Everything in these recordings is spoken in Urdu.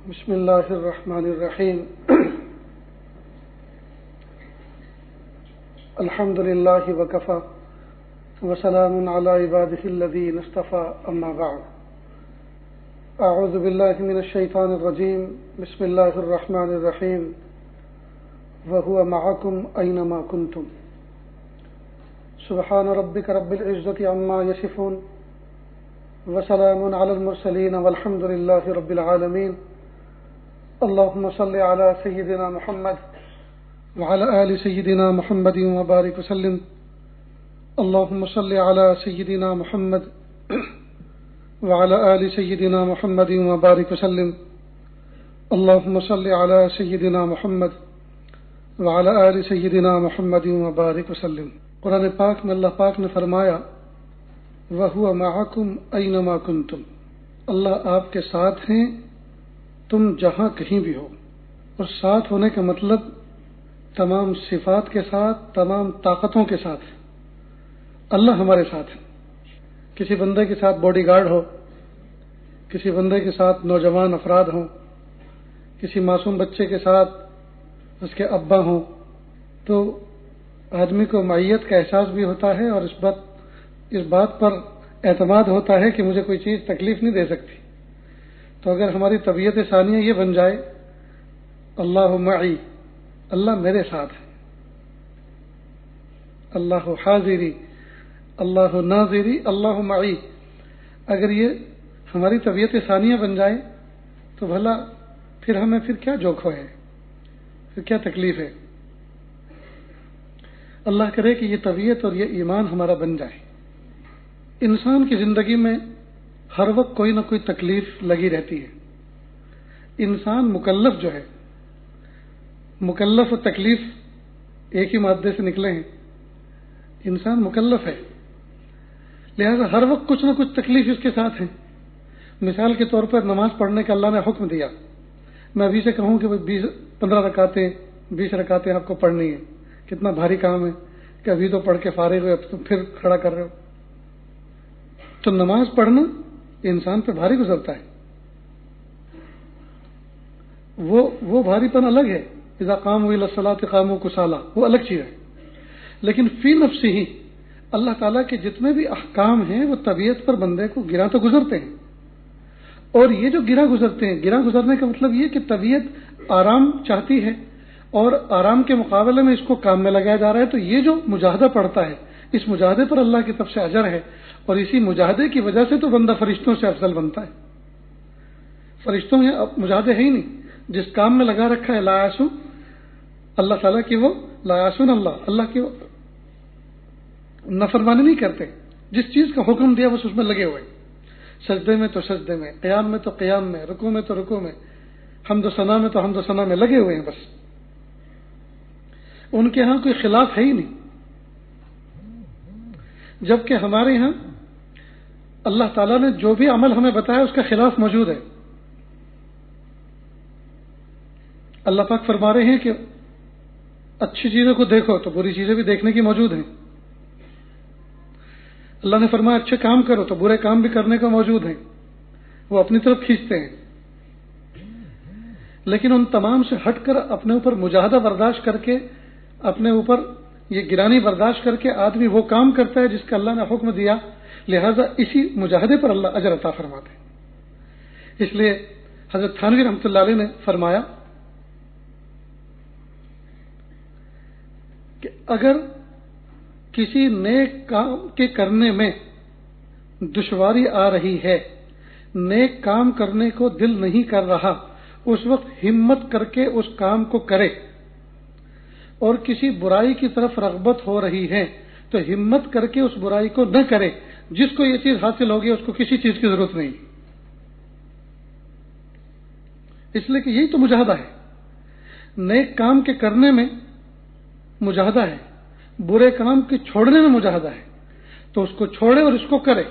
بسم اللہ الرحمن الرحیم الحمد للہ وکفی وسلام علی عبادہ الذین اصطفی اما بعد اعوذ باللہ من الشیطان الرجیم بسم اللہ الرحمن الرحیم وہو معکم اینما کنتم سبحان ربک رب العزۃ عما یصفون وسلام علی المرسلین والحمد للہ رب العالمین اللهم صل على سيدنا محمد وعلى آل سيدنا محمد وبارك وسلم اللهم صل على سيدنا محمد وعلى آل سيدنا محمد وبارك وسلم اللهم صل على سيدنا محمد وعلى آل سيدنا محمد وبارك وسلم۔ قرآن پاک میں اللہ پاک نے فرمایا وَهُوَ مَعَكُمْ أَيْنَمَا كُنْتُمْ، اللہ آپ کے ساتھ ہیں تم جہاں کہیں بھی ہو۔ اور ساتھ ہونے کا مطلب تمام صفات کے ساتھ، تمام طاقتوں کے ساتھ اللہ ہمارے ساتھ ہے۔ کسی بندے کے ساتھ باڈی گارڈ ہو، کسی بندے کے ساتھ نوجوان افراد ہوں، کسی معصوم بچے کے ساتھ اس کے ابا ہوں، تو آدمی کو معیت کا احساس بھی ہوتا ہے اور اس بات پر اعتماد ہوتا ہے کہ مجھے کوئی چیز تکلیف نہیں دے سکتی۔ تو اگر ہماری طبیعت ثانیہ یہ بن جائے اللہ معی، اللہ میرے ساتھ ہے، اللہ حاضری، اللہ ناظری، اللہ معی، اگر یہ ہماری طبیعت ثانیہ بن جائے تو بھلا پھر ہمیں کیا جوکھو ہے، پھر کیا تکلیف ہے۔ اللہ کرے کہ یہ طبیعت اور یہ ایمان ہمارا بن جائے۔ انسان کی زندگی میں ہر وقت کوئی نہ کوئی تکلیف لگی رہتی ہے۔ انسان مکلف جو ہے، مکلف و تکلیف ایک ہی مادے سے نکلے ہیں، انسان مکلف ہے، لہذا ہر وقت کچھ نہ کچھ تکلیف اس کے ساتھ ہے۔ مثال کے طور پر نماز پڑھنے کا اللہ نے حکم دیا، میں ابھی سے کہوں کہ 15 رکعتیں 20 رکعتیں آپ کو پڑھنی ہے، کتنا بھاری کام ہے کہ ابھی تو پڑھ کے فارغ ہوئے اب تو پھر کھڑا کر رہے ہو۔ تو نماز پڑھنا انسان پہ بھاری گزرتا ہے، وہ بھاری پن الگ ہے، اذا قاموا الی الصلاۃ قاموا کسالى، وہ الگ چیز ہے۔ لیکن فی نفسی ہی اللہ تعالیٰ کے جتنے بھی احکام ہیں وہ طبیعت پر بندے کو گراں تو گزرتے ہیں، اور یہ جو گراں گزرتے ہیں، گراں گزرنے کا مطلب یہ کہ طبیعت آرام چاہتی ہے اور آرام کے مقابلے میں اس کو کام میں لگایا جا رہا ہے، تو یہ جو مجاہدہ پڑتا ہے اس مجاہدے پر اللہ کی طرف سے اجر ہے، اور اسی مجاہدے کی وجہ سے تو بندہ فرشتوں سے افضل بنتا ہے۔ فرشتوں میں مجاہدے ہے ہی نہیں، جس کام میں لگا رکھا ہے لا یعصون اللہ تعالیٰ کی، وہ لا یعصون اللہ کی وہ نافرمانی نہیں کرتے، جس چیز کا حکم دیا بس اس میں لگے ہوئے، سجدے میں تو سجدے میں، قیام میں تو قیام میں، رکوع میں تو رکوع میں، حمد و ثنا میں تو حمد و ثنا میں لگے ہوئے ہیں۔ بس ان کے ہاں کوئی خلاف ہے ہی نہیں، جبکہ ہمارے ہاں اللہ تعالیٰ نے جو بھی عمل ہمیں بتایا اس کا خلاف موجود ہے۔ اللہ پاک فرما رہے ہیں کہ اچھی چیزوں کو دیکھو تو بری چیزیں بھی دیکھنے کی موجود ہیں۔ اللہ نے فرمایا اچھے کام کرو تو برے کام بھی کرنے کا موجود ہیں، وہ اپنی طرف کھینچتے ہیں۔ لیکن ان تمام سے ہٹ کر اپنے اوپر مجاہدہ برداشت کر کے، اپنے اوپر یہ گرانی برداشت کر کے آدمی وہ کام کرتا ہے جس کا اللہ نے حکم دیا، لہذا اسی مجاہدے پر اللہ اجر عطا فرماتے ہیں۔ اس لیے حضرت تھانوی رحمۃ اللہ علیہ نے فرمایا کہ اگر کسی نیک کام کے کرنے میں دشواری آ رہی ہے، نیک کام کرنے کو دل نہیں کر رہا، اس وقت ہمت کر کے اس کام کو کرے، اور کسی برائی کی طرف رغبت ہو رہی ہے تو ہمت کر کے اس برائی کو نہ کرے۔ جس کو یہ چیز حاصل ہوگی اس کو کسی چیز کی ضرورت نہیں، اس لیے کہ یہی تو مجاہدہ ہے۔ نیک کام کے کرنے میں مجاہدہ ہے، برے کام کے چھوڑنے میں مجاہدہ ہے، تو اس کو چھوڑے اور اس کو کرے،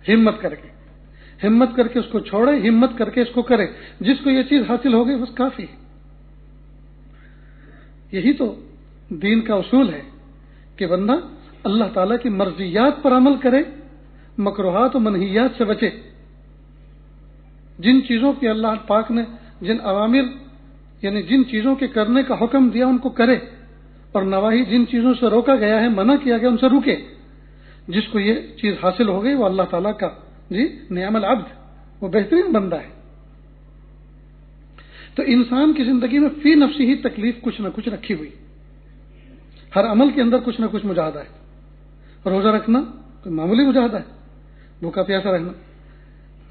ہمت کر کے اس کو چھوڑے، ہمت کر کے اس کو کرے، جس کو یہ چیز حاصل ہوگی بس کافی ہے۔ یہی تو دین کا اصول ہے کہ بندہ اللہ تعالیٰ کی مرضیات پر عمل کرے، مکروہات و منہیات سے بچے۔ جن چیزوں کی اللہ پاک نے جن عوامر یعنی جن چیزوں کے کرنے کا حکم دیا ان کو کرے، اور نواہی جن چیزوں سے روکا گیا ہے، منع کیا گیا، ان سے رکے۔ جس کو یہ چیز حاصل ہو گئی وہ اللہ تعالیٰ کا نعم العبد، وہ بہترین بندہ ہے۔ تو انسان کی زندگی میں فی نفسی ہی تکلیف کچھ نہ کچھ رکھی ہوئی، ہر عمل کے اندر کچھ نہ کچھ مجاہدہ ہے۔ روزہ رکھنا کوئی معمولی مجاہدہ ہے، بھوکا پیاسا رہنا،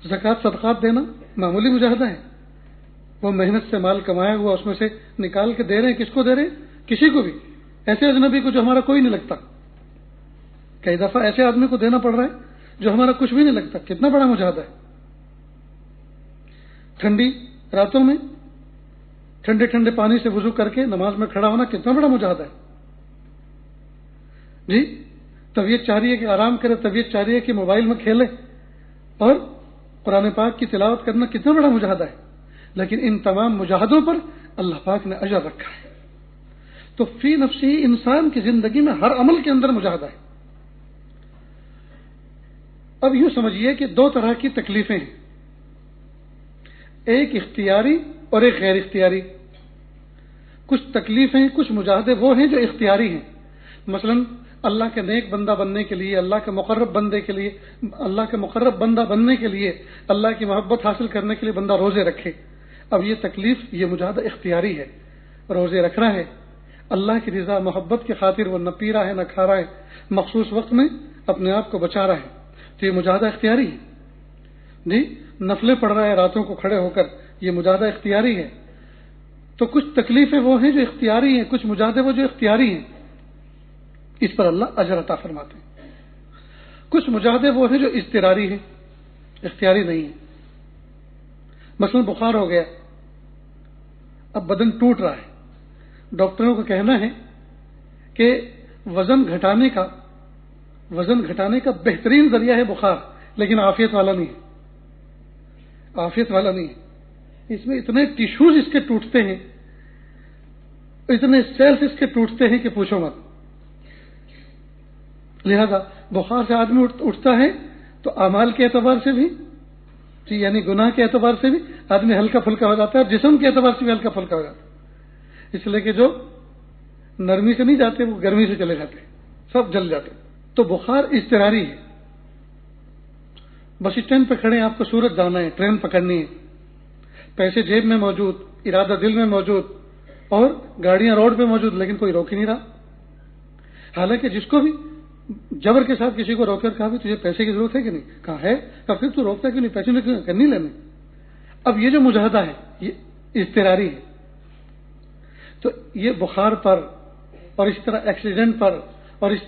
زکوٰۃ صدقات دینا معمولی مجاہدہ ہے۔ وہ محنت سے مال کمایا ہوا اس میں سے نکال کے دے رہے ہیں، کس کو دے رہے ہیں؟ کسی کو بھی، ایسے اجنبی کو جو ہمارا کوئی نہیں لگتا۔ کئی دفعہ ایسے آدمی کو دینا پڑ رہا ہے جو ہمارا کچھ بھی نہیں لگتا، کتنا بڑا مجاہدہ ہے۔ ٹھنڈی راتوں میں ٹھنڈے ٹھنڈے پانی سے وضو کر کے نماز میں کھڑا ہونا کتنا بڑا مجاہدہ ہے جی۔ طبیعت چاہ رہی ہے کہ آرام کرے، طبیعت چاہ رہی ہے کہ موبائل میں کھیلے، اور قرآن پاک کی تلاوت کرنا کتنا بڑا مجاہدہ ہے۔ لیکن ان تمام مجاہدوں پر اللہ پاک نے اجر رکھا ہے۔ تو فی نفسی انسان کی زندگی میں ہر عمل کے اندر مجاہدہ ہے۔ اب یوں سمجھیے کہ دو طرح کی تکلیفیں ہیں، ایک اختیاری اور ایک غیر اختیاری۔ کچھ تکلیفیں، کچھ مجاہدے وہ ہیں جو اختیاری ہیں، مثلا اللہ کے نیک بندہ بننے کے لیے، اللہ کے مقرب بندے کے لیے، اللہ کے مقرب بندہ بننے کے لیے، اللہ کی محبت حاصل کرنے کے لیے بندہ روزے رکھے۔ اب یہ تکلیف، یہ مجاہدہ اختیاری ہے، روزے رکھ رہا ہے، اللہ کی رضا محبت کی خاطر وہ نہ پی رہا ہے نہ کھا رہا ہے، مخصوص وقت میں اپنے آپ کو بچا رہا ہے، تو یہ مجاہدہ اختیاری ہے جی۔ نفلیں پڑھ رہا ہے راتوں کو کھڑے ہو کر، یہ مجاہدہ اختیاری ہے۔ تو کچھ تکلیفیں وہ ہیں جو اختیاری ہیں، کچھ مجاہدے وہ جو اختیاری ہیں، اس پر اللہ اجر عطا فرماتے ہیں۔ کچھ مجاہدے وہ ہیں جو اضطراری ہیں، اختیاری نہیں ہیں۔ مثلا بخار ہو گیا، اب بدن ٹوٹ رہا ہے، ڈاکٹروں کا کہنا ہے کہ وزن گھٹانے کا بہترین ذریعہ ہے بخار، لیکن عافیت والا نہیں ہے، عافیت والا نہیں ہے۔ اس میں اتنے ٹیشوز اس کے ٹوٹتے ہیں، اتنے سیلز اس کے ٹوٹتے ہیں کہ پوچھو مت۔ لہذا بخار سے آدمی اٹھتا ہے تو اعمال کے اعتبار سے بھی جی، یعنی گناہ کے اعتبار سے بھی آدمی ہلکا پھلکا ہو جاتا ہے، جسم کے اعتبار سے بھی ہلکا پھلکا ہو جاتا ہے، اس لیے کہ جو نرمی سے نہیں جاتے وہ گرمی سے چلے جاتے، سب جل جاتے۔ تو بخار اضطراری ہے۔ بس اسٹینڈ پہ کھڑے ہیں، آپ کو سورت جانا ہے، ٹرین پکڑنی ہے، پیسے جیب میں موجود، ارادہ دل میں موجود، اور گاڑیاں روڈ پہ موجود، لیکن کوئی روک ہی نہیں رہا۔ حالانکہ جس کو بھی جبر کے ساتھ کسی کو روک کر کہا بھی تجھے پیسے کی ضرورت ہے کہ نہیں، کہا ہے، کہا پھر تو روکتا کیوں نہیں، پیسے نہیں لینے۔ اب یہ جو مجاہدہ ہے یہ اضطراری ہے۔ تو یہ بخار پر اور اس طرح ایکسیڈنٹ پر اور اس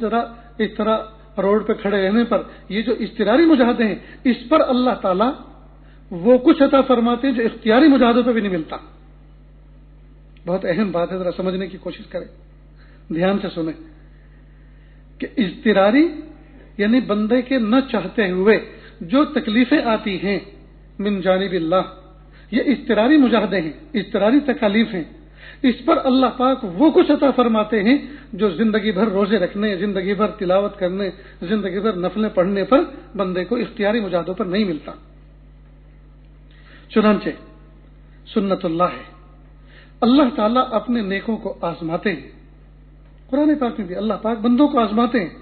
طرح روڈ پہ کھڑے رہنے پر، یہ جو اضطراری مجاہدے ہیں، اس پر اللہ تعالیٰ وہ کچھ عطا فرماتے ہیں جو اختیاری مجاہدوں پہ بھی نہیں ملتا۔ بہت اہم بات ہے، ذرا سمجھنے کی کوشش کریں، دھیان سے سنیں کہ اضطراری یعنی بندے کے نہ چاہتے ہوئے جو تکلیفیں آتی ہیں من جانب اللہ، یہ اضطراری مجاہدے ہیں، اضطراری تکالیف ہیں۔ اس پر اللہ پاک وہ کچھ عطا فرماتے ہیں جو زندگی بھر روزے رکھنے، زندگی بھر تلاوت کرنے، زندگی بھر نفلیں پڑھنے پر بندے کو اختیاری مجاہدوں پر نہیں ملتا۔ چنانچہ سنت اللہ ہے، اللہ تعالیٰ اپنے نیکوں کو آزماتے ہیں۔ قرآن پاک میں بھی اللہ پاک بندوں کو آزماتے ہیں۔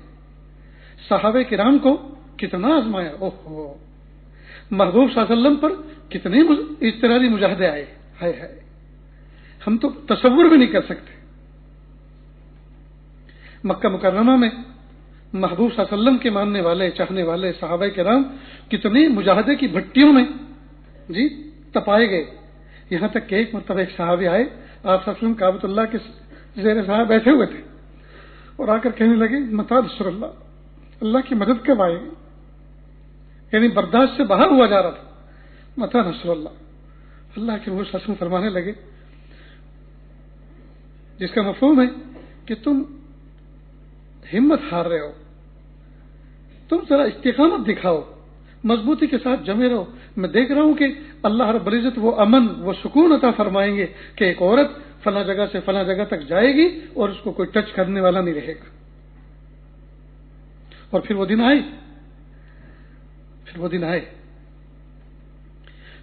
صحابہ کرام کو کتنا آزمایا، اوہو، محبوب صلی اللہ علیہ وسلم پر کتنے اضطراری مجاہدے آئے، ہائے ہائے، ہم تو تصور بھی نہیں کر سکتے۔ مکہ مکرمہ میں محبوب صلی اللہ علیہ وسلم کے ماننے والے، چاہنے والے صحابہ کرام کتنی مجاہدے کی بھٹیوں میں جی تپائے گئے، یہاں تک کہ ایک مرتبہ ایک صحابی آئے، آپ صلی اللہ علیہ وسلم کعبۃ اللہ کے زیر سایہ بیٹھے ہوئے تھے، اور آ کر کہنے لگے متی نصر اللہ، اللہ کی مدد کب آئے گی؟ یعنی برداشت سے باہر ہوا جا رہا تھا، متی نصر اللہ۔ اللہ کے رسول صلی اللہ علیہ وسلم فرمانے لگے، جس کا مفہوم ہے کہ تم ہمت ہار رہے ہو، تم ذرا استقامت دکھاؤ، مضبوطی کے ساتھ جمے رہو۔ میں دیکھ رہا ہوں کہ اللہ رب العزت وہ امن، وہ سکون عطا فرمائیں گے کہ ایک عورت فلاں جگہ سے فلاں جگہ تک جائے گی اور اس کو کوئی ٹچ کرنے والا نہیں رہے گا۔ اور پھر وہ دن آئے،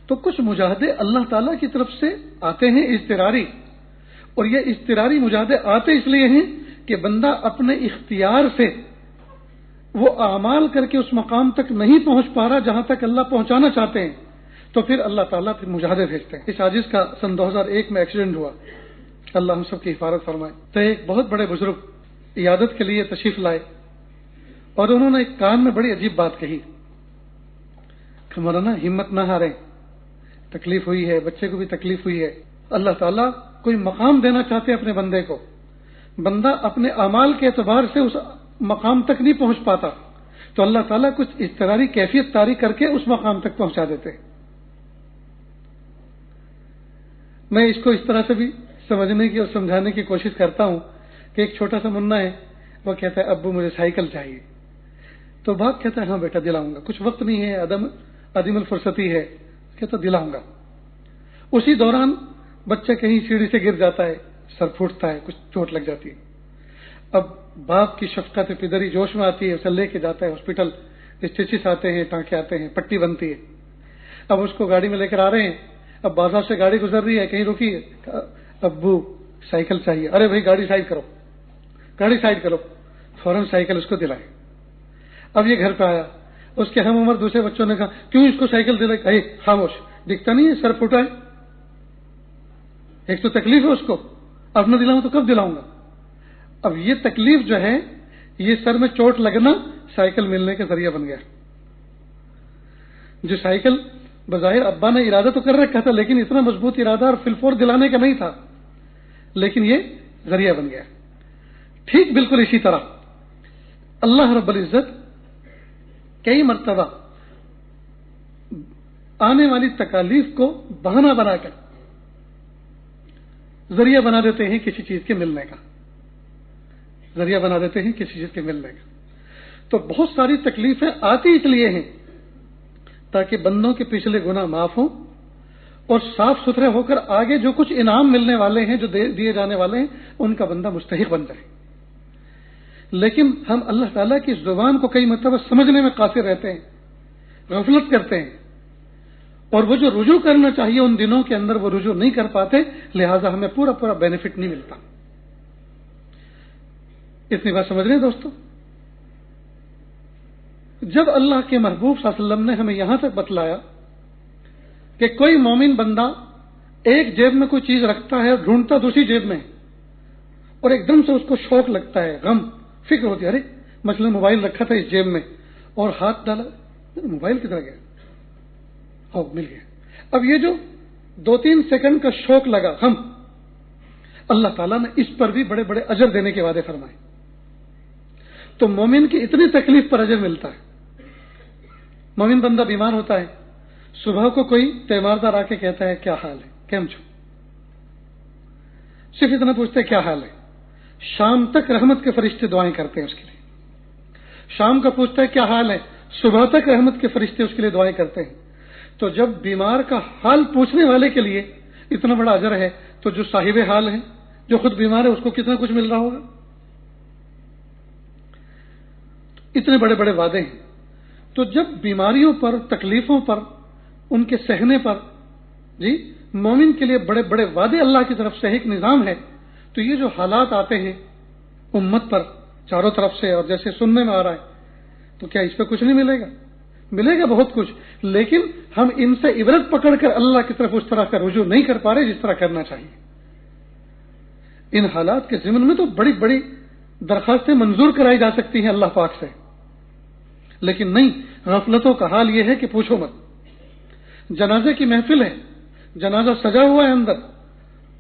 تو کچھ مجاہدے اللہ تعالیٰ کی طرف سے آتے ہیں اضطراری، اور یہ اضطراری مجاہدے آتے اس لیے ہیں کہ بندہ اپنے اختیار سے وہ اعمال کر کے اس مقام تک نہیں پہنچ پا رہا جہاں تک اللہ پہنچانا چاہتے ہیں، تو پھر اللہ تعالیٰ پھر مجاہدے بھیجتے ہیں۔ اس عاجز کا سن 2001 میں ایکسیڈنٹ ہوا، اللہ ہم سب کی حفاظت فرمائے۔ تو ایک بہت بڑے بزرگ عیادت کے لیے تشریف لائے، اور انہوں نے ایک کان میں بڑی عجیب بات کہی کہ مولانا ہمت نہ ہاریں، تکلیف ہوئی ہے، بچے کو بھی تکلیف ہوئی ہے، اللہ تعالیٰ کوئی مقام دینا چاہتے ہیں اپنے بندے کو، بندہ اپنے اعمال کے اعتبار سے اس مقام تک نہیں پہنچ پاتا، تو اللہ تعالیٰ کچھ اضطراری کیفیت طاری کر کے اس مقام تک پہنچا دیتے۔ میں اس کو اس طرح سے بھی سمجھنے کی اور سمجھانے کی کوشش کرتا ہوں کہ ایک چھوٹا سا منا ہے، وہ کہتا ہے ابو مجھے سائیکل چاہیے، تو باپ کہتا ہے ہاں بیٹا دلاؤں گا، کچھ وقت نہیں ہے، عدم الفرصتی ہے، کہتا دلاؤں گا۔ اسی دوران بچہ کہیں سیڑھی سے گر جاتا ہے، سر پھوٹتا ہے، کچھ چوٹ لگ جاتی ہے۔ اب باپ کی شفقت پدری جوش میں آتی ہے، اسے لے کے جاتا ہے ہاسپٹل، اسٹیچز آتے ہیں، ٹانکے آتے ہیں، پٹی بنتی ہے۔ اب اس کو گاڑی میں لے کر آ رہے ہیں، اب بازار سے گاڑی گزر رہی ہے، کہیں رکی ہے، ابو سائیکل چاہیے، ارے بھائی گاڑی سائڈ کرو، گاڑی سائڈ کرو، فوراً سائیکل اس کو دلائے۔ اب یہ گھر پہ آیا، اس کے ہم عمر دوسرے بچوں نے کہا کیوں اس کو سائیکل دلائی؟ خاموش، دکھتا نہیں ہے سر پھوٹا ہے، ایک تو تکلیف ہے اس کو، اب نہ دلاؤں تو کب دلاؤں گا؟ اب یہ تکلیف جو ہے، یہ سر میں چوٹ لگنا سائیکل ملنے کا ذریعہ بن گیا۔ جو سائیکل بظاہر ابا نے ارادہ تو کر رکھا تھا، لیکن اتنا مضبوط ارادہ اور فلفور دلانے کا نہیں تھا، لیکن یہ ذریعہ بن گیا۔ ٹھیک بالکل اسی طرح اللہ رب العزت کئی مرتبہ آنے والی تکالیف کو بہانہ بنا کر ذریعہ بنا دیتے ہیں کسی چیز کے ملنے کا، ذریعہ بنا دیتے ہیں کسی چیز کے ملنے کا۔ تو بہت ساری تکلیفیں آتی اس لیے ہیں تاکہ بندوں کے پچھلے گناہ معاف ہوں اور صاف ستھرے ہو کر آگے جو کچھ انعام ملنے والے ہیں، جو دیے جانے والے ہیں، ان کا بندہ مستحق بن جائے۔ لیکن ہم اللہ تعالیٰ کی زبان کو کئی مرتبہ سمجھنے میں قاصر رہتے ہیں، غفلت کرتے ہیں، اور وہ جو رجوع کرنا چاہیے ان دنوں کے اندر وہ رجوع نہیں کر پاتے، لہٰذا ہمیں پورا پورا بینیفٹ نہیں ملتا۔ اتنی بات سمجھ رہے ہیں دوستو؟ جب اللہ کے محبوب صلی اللہ علیہ وسلم نے ہمیں یہاں تک بتلایا کہ کوئی مومن بندہ ایک جیب میں کوئی چیز رکھتا ہے، ڈھونڈتا دوسری جیب میں، اور ایک دم سے اس کو شوق لگتا ہے، غم، فکر ہوتی ہے، ارے مثلا موبائل رکھا تھا اس جیب میں اور ہاتھ ڈالا، موبائل کدھر گیا؟ مل گیا۔ اب یہ جو 2-3 سیکنڈ کا شوق لگا، غم، اللہ تعالیٰ نے اس پر بھی بڑے بڑے اجر دینے کے وعدے فرمائے۔ تو مومن کی اتنی تکلیف پر اجر ملتا ہے۔ مومن بندہ بیمار ہوتا ہے، صبح کو کوئی تیماردار آ کے کہتا ہے کیا حال ہے، کیم چھو، صرف اتنا پوچھتے ہیں کیا حال ہے، شام تک رحمت کے فرشتے دعائیں کرتے ہیں اس کے لیے۔ شام کا پوچھتا ہے کیا حال ہے، صبح تک رحمت کے فرشتے اس کے لیے دعائیں کرتے ہیں۔ تو جب بیمار کا حال پوچھنے والے کے لیے اتنا بڑا اجر ہے، تو جو صاحب حال ہے، جو خود بیمار ہے، اس کو کتنا کچھ مل رہا ہوگا۔ اتنے بڑے بڑے وعدے ہیں۔ تو جب بیماریوں پر، تکلیفوں پر، ان کے سہنے پر مومن کے لیے بڑے بڑے وعدے اللہ کی طرف سے ایک نظام ہے، تو یہ جو حالات آتے ہیں امت پر چاروں طرف سے، اور جیسے سننے میں آ رہا ہے، تو کیا اس پہ کچھ نہیں ملے گا؟ ملے گا بہت کچھ، لیکن ہم ان سے عبرت پکڑ کر اللہ کی طرف اس طرح کا رجوع نہیں کر پا رہے جس طرح کرنا چاہیے۔ ان حالات کے ضمن میں تو بڑی بڑی درخواستیں منظور کرائی جا سکتی ہیں اللہ پاک سے، لیکن نہیں، غفلتوں کا حال یہ ہے کہ پوچھو مت۔ جنازے کی محفل ہے، جنازہ سجا ہوا ہے اندر،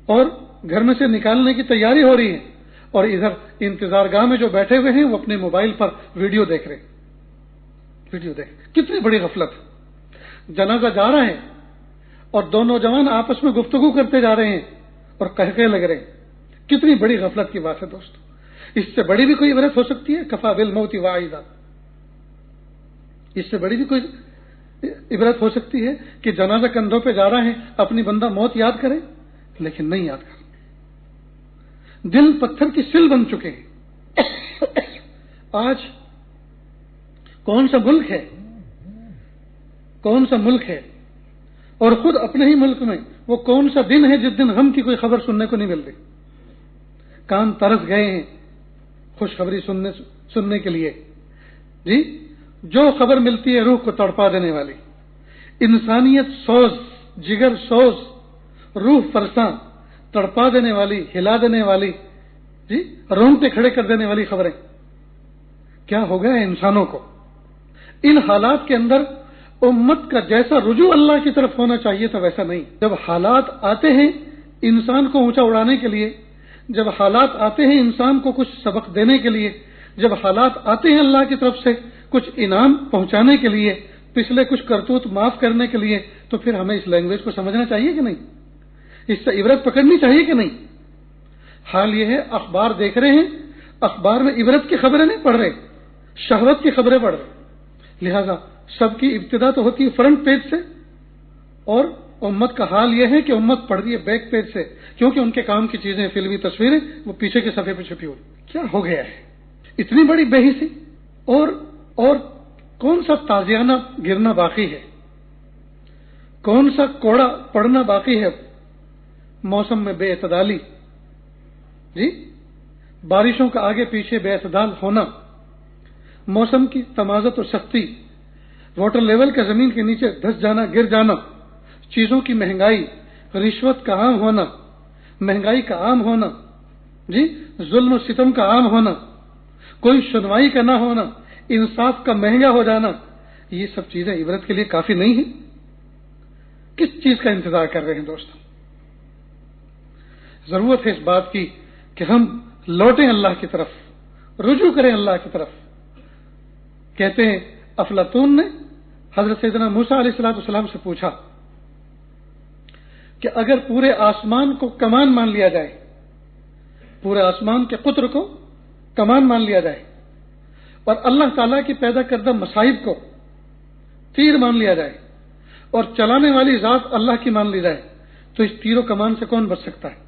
اور گھر میں سے نکالنے کی تیاری ہو رہی ہے، اور ادھر انتظار گاہ میں جو بیٹھے ہوئے ہیں وہ اپنے موبائل پر ویڈیو دیکھ رہے ہیں، کتنی بڑی غفلت۔ جنازہ جا رہا ہے اور دو نوجوان آپس میں گفتگو کرتے جا رہے ہیں اور کہکے لگ رہے ہیں، کتنی بڑی غفلت کی بات ہے دوستو۔ اس سے بڑی بھی کوئی عبرت ہو سکتی ہے؟ کفا بالموت واعظا، اس سے بڑی بھی کوئی عبرت ہو سکتی ہے کہ جنازہ کندھوں پہ جا رہا ہے، اپنی بندہ موت یاد کرے، لیکن نہیں یاد کرے۔ دل پتھر کی سل بن چکے ہیں۔ آج کون سا ملک ہے اور خود اپنے ہی ملک میں وہ کون سا دن ہے جس دن غم کی کوئی خبر سننے کو نہیں مل رہی؟ کان ترس گئے ہیں خوشخبری سننے کے لیے. جی جو خبر ملتی ہے روح کو تڑپا دینے والی، انسانیت سوز، جگر سوز، روح فرساں، تڑپا دینے والی، ہلا دینے والی، جی رونگٹے کھڑے کر دینے والی خبریں. کیا ہو گیا ہے انسانوں کو؟ ان حالات کے اندر امت کا جیسا رجوع اللہ کی طرف ہونا چاہیے تھا ویسا نہیں. جب حالات آتے ہیں انسان کو اونچا اڑانے کے لیے، جب حالات آتے ہیں انسان کو کچھ سبق دینے کے لیے، جب حالات آتے ہیں اللہ کی طرف سے کچھ انعام پہنچانے کے لیے، پچھلے کچھ کرتوت معاف کرنے کے لیے، تو پھر ہمیں اس لینگویج کو سمجھنا چاہیے کہ نہیں؟ اس سے عبرت پکڑنی چاہیے کہ نہیں؟ حال یہ ہے اخبار دیکھ رہے ہیں، اخبار میں عبرت کی خبریں نہیں پڑھ رہے، شہوت کی خبریں پڑھ رہے. لہذا سب کی ابتدا تو ہوتی ہے فرنٹ پیج سے، اور امت کا حال یہ ہے کہ امت پڑھ رہی ہے بیک پیج سے، کیونکہ ان کے کام کی چیزیں، فلمی تصویریں وہ پیچھے کے صفحے پہ چھپی ہوئی. کیا ہو گیا ہے؟ اتنی بڑی بے حسی. اور کون سا تازیانہ گرنا باقی ہے؟ کون سا کوڑا پڑنا باقی ہے؟ موسم میں بے اعتدالی، جی بارشوں کا آگے پیچھے بے اعتدال ہونا، موسم کی تمازت اور سختی، واٹر لیول کا زمین کے نیچے دھس جانا، گر جانا، چیزوں کی مہنگائی، رشوت کا عام ہونا، مہنگائی کا عام ہونا، جی ظلم و ستم کا عام ہونا، کوئی سنوائی کا نہ ہونا، انصاف کا مہنگا ہو جانا، یہ سب چیزیں عبرت کے لیے کافی نہیں ہیں؟ کس چیز کا انتظار کر رہے ہیں دوستوں؟ ضرورت ہے اس بات کی کہ ہم لوٹیں اللہ کی طرف، رجوع کریں اللہ کی طرف. کہتے ہیں افلاطون نے حضرت سیدنا موسیٰ علیہ السلام سے پوچھا کہ اگر پورے آسمان کو کمان مان لیا جائے، پورے آسمان کے قطر کو کمان مان لیا جائے، اور اللہ تعالیٰ کی پیدا کردہ مصائب کو تیر مان لیا جائے، اور چلانے والی ذات اللہ کی مان لی جائے، تو اس تیر و کمان سے کون بچ سکتا ہے؟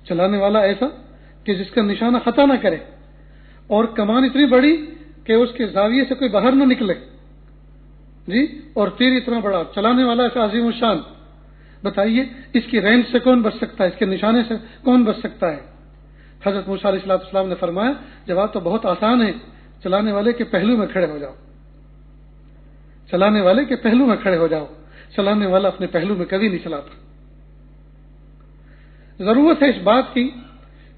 چلانے والا ایسا کہ جس کا نشانہ خطا نہ کرے، اور کمان اتنی بڑی کہ اس کے زاویے سے کوئی باہر نہ نکلے، جی اور تیر اتنا بڑا، چلانے والا ایسا عظیم الشان. بتائیے اس کی رینج سے کون بچ سکتا ہے؟ اس کے نشانے سے کون بچ سکتا ہے؟ حضرت موسیٰ علیہ السلام نے فرمایا جواب تو بہت آسان ہے، چلانے والے کے پہلو میں کھڑے ہو جاؤ، چلانے والے کے پہلو میں کھڑے ہو جاؤ. چلانے والا اپنے پہلو میں کبھی نہیں چلاتا. ضرورت ہے اس بات کی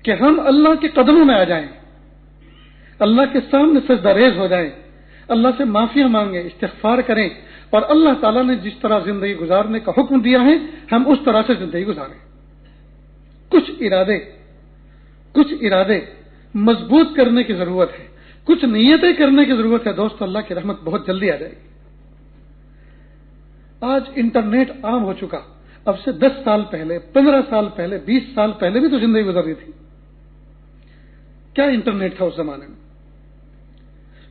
کہ ہم اللہ کے قدموں میں آ جائیں، اللہ کے سامنے سجدہ ریز ہو جائیں، اللہ سے معافیاں مانگیں، استغفار کریں، اور اللہ تعالیٰ نے جس طرح زندگی گزارنے کا حکم دیا ہے ہم اس طرح سے زندگی گزاریں. کچھ ارادے مضبوط کرنے کی ضرورت ہے، کچھ نیتیں کرنے کی ضرورت ہے. دوستو اللہ کی رحمت بہت جلدی آ جائے گی. آج انٹرنیٹ عام ہو چکا. اب سے 10 سال پہلے، 15 سال پہلے، 20 سال پہلے بھی تو زندگی گزر رہی تھی. کیا انٹرنیٹ تھا اس زمانے میں؟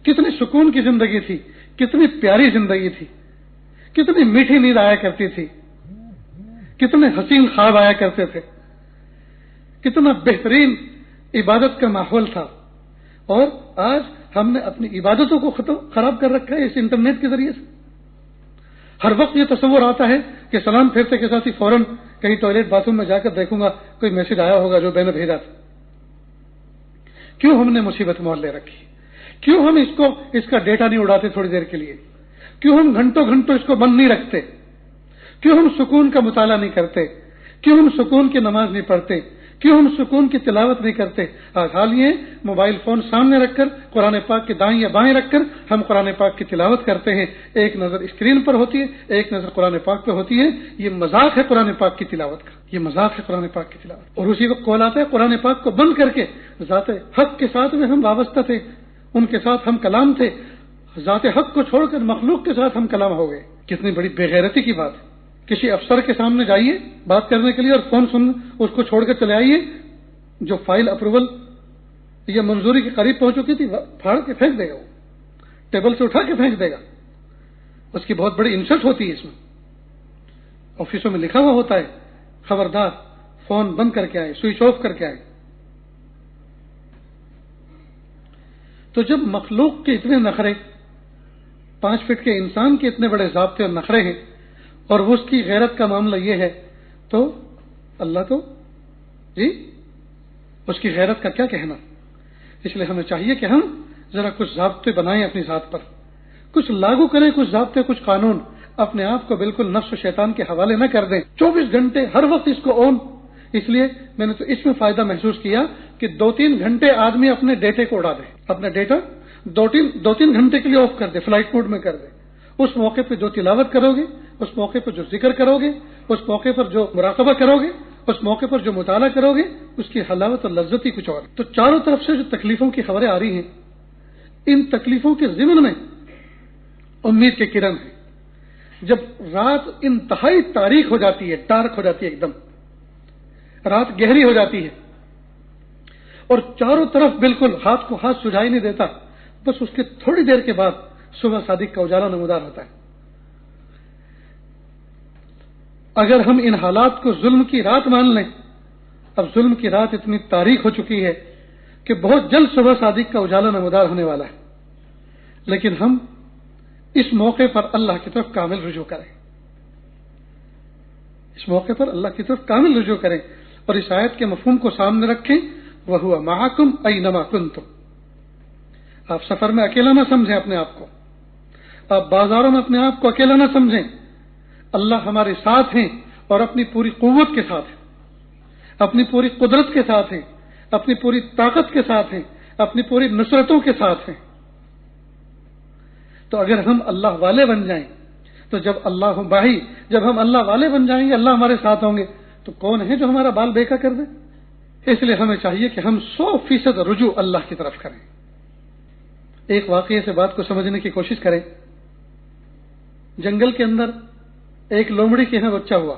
کتنی سکون کی زندگی تھی، کتنی پیاری زندگی تھی، کتنی میٹھی نیند آیا کرتی تھی، کتنے حسین خواب آیا کرتے تھے، کتنا بہترین عبادت کا ماحول تھا. اور آج ہم نے اپنی عبادتوں کو خراب کر رکھا ہے اس انٹرنیٹ کے ذریعے سے. ہر وقت یہ تصور آتا ہے کہ سلام پھیرتے کے ساتھ ہی فوراً کہیں ٹوائلٹ باتھ روم میں جا کر دیکھوں گا کوئی میسج آیا ہوگا جو میں نے بھیجا تھا. کیوں ہم نے مصیبت مول لے رکھی؟ کیوں ہم اس کا ڈیٹا نہیں اڑاتے تھوڑی دیر کے لیے؟ کیوں ہم گھنٹوں اس کو بند نہیں رکھتے؟ کیوں ہم سکون کا مطالعہ نہیں کرتے؟ کیوں ہم سکون کی نماز نہیں پڑھتے؟ کیوں ہم سکون کی تلاوت نہیں کرتے؟ حال یہ موبائل فون سامنے رکھ کر، قرآن پاک کے دائیں یا بائیں رکھ کر ہم قرآن پاک کی تلاوت کرتے ہیں. ایک نظر اسکرین پر ہوتی ہے، ایک نظر قرآن پاک پہ ہوتی ہے. یہ مذاق ہے قرآن پاک کی تلاوت کا، یہ مذاق ہے قرآن پاک کی تلاوت. اور اسی وقت کال آتا ہے قرآن پاک کو بند کر کے ذات حق کے ساتھ میں ہم وابستہ تھے، ان کے ساتھ ہم کلام تھے، ذات حق کو چھوڑ کر مخلوق کے ساتھ ہم کلام ہو گئے. کتنی بڑی بے غیرتی کی بات ہے. کسی افسر کے سامنے جائیے بات کرنے کے لیے اور فون اس کو چھوڑ کر چلے آئیے، جو فائل اپروول یا منظوری کے قریب پہنچ چکی تھی پھاڑ کے پھینک دے گا، وہ ٹیبل سے اٹھا کے پھینک دے گا. اس کی بہت بڑی انسلٹ ہوتی ہے. اس میں آفسوں میں لکھا ہوا ہوتا ہے خبردار فون بند کر کے آئے، سوئچ آف کر کے آئے. تو جب مخلوق کے اتنے نخرے، 5 فٹ کے انسان کے اتنے بڑے ضابطے اور نخرے ہیں، اور وہ اس کی غیرت کا معاملہ یہ ہے تو اللہ تو جی اس کی غیرت کا کیا کہنا. اس لیے ہمیں چاہیے کہ ہم ذرا کچھ ضابطے بنائیں اپنی ذات پر, کچھ لاگو کریں, کچھ ضابطے, کچھ قانون. اپنے آپ کو بالکل نفس و شیطان کے حوالے نہ کر دیں. 24 گھنٹے ہر وقت اس کو آن. اس لیے میں نے تو اس میں فائدہ محسوس کیا کہ 2-3 گھنٹے آدمی اپنے ڈیٹے کو اڑا دے, اپنا ڈیٹا 2-3 گھنٹے کے لیے آف کر دے, فلائٹ موڈ میں کر دے. اس موقع پہ جو تلاوت کرو گے, اس موقع پر جو ذکر کرو گے, اس موقع پر جو مراقبہ کرو گے, اس موقع پر جو مطالعہ کرو گے, اس کی حلاوت اور لذت ہی کچھ اور. تو چاروں طرف سے جو تکلیفوں کی خبریں آ رہی ہیں, ان تکلیفوں کے ضمن میں امید کے کرن ہے. جب رات انتہائی تاریک ہو جاتی ہے, ڈارک ہو جاتی ہے, ایک دم رات گہری ہو جاتی ہے اور چاروں طرف بالکل ہاتھ کو ہاتھ سجھائی نہیں دیتا, بس اس کے تھوڑی دیر کے بعد صبح صادق کا اجالا نمودار ہوتا ہے. اگر ہم ان حالات کو ظلم کی رات مان لیں, اب ظلم کی رات اتنی تاریک ہو چکی ہے کہ بہت جلد صبح صادق کا اجالا نمودار ہونے والا ہے, لیکن ہم اس موقع پر اللہ کی طرف کامل رجوع کریں, اس موقع پر اللہ کی طرف کامل رجوع کریں اور اس آیت کے مفہوم کو سامنے رکھیں. وَهُوَ مَعَكُمْ أَيْنَمَا كُنْتُمْ. آپ سفر میں اکیلا نہ سمجھیں اپنے آپ کو, آپ بازاروں میں اپنے آپ کو اکیلا نہ سمجھیں. اللہ ہمارے ساتھ ہیں اور اپنی پوری قوت کے ساتھ ہیں, اپنی پوری قدرت کے ساتھ ہیں, اپنی پوری طاقت کے ساتھ ہیں, اپنی پوری نصرتوں کے ساتھ ہیں. تو اگر ہم اللہ والے بن جائیں تو جب ہم اللہ والے بن جائیں گے, اللہ ہمارے ساتھ ہوں گے, تو کون ہے جو ہمارا بال بیکا کر دے. اس لیے ہمیں چاہیے کہ ہم 100% رجوع اللہ کی طرف کریں. ایک واقعے سے بات کو سمجھنے کی کوشش کریں. جنگل کے اندر ایک لومڑی کے یہاں بچہ ہوا.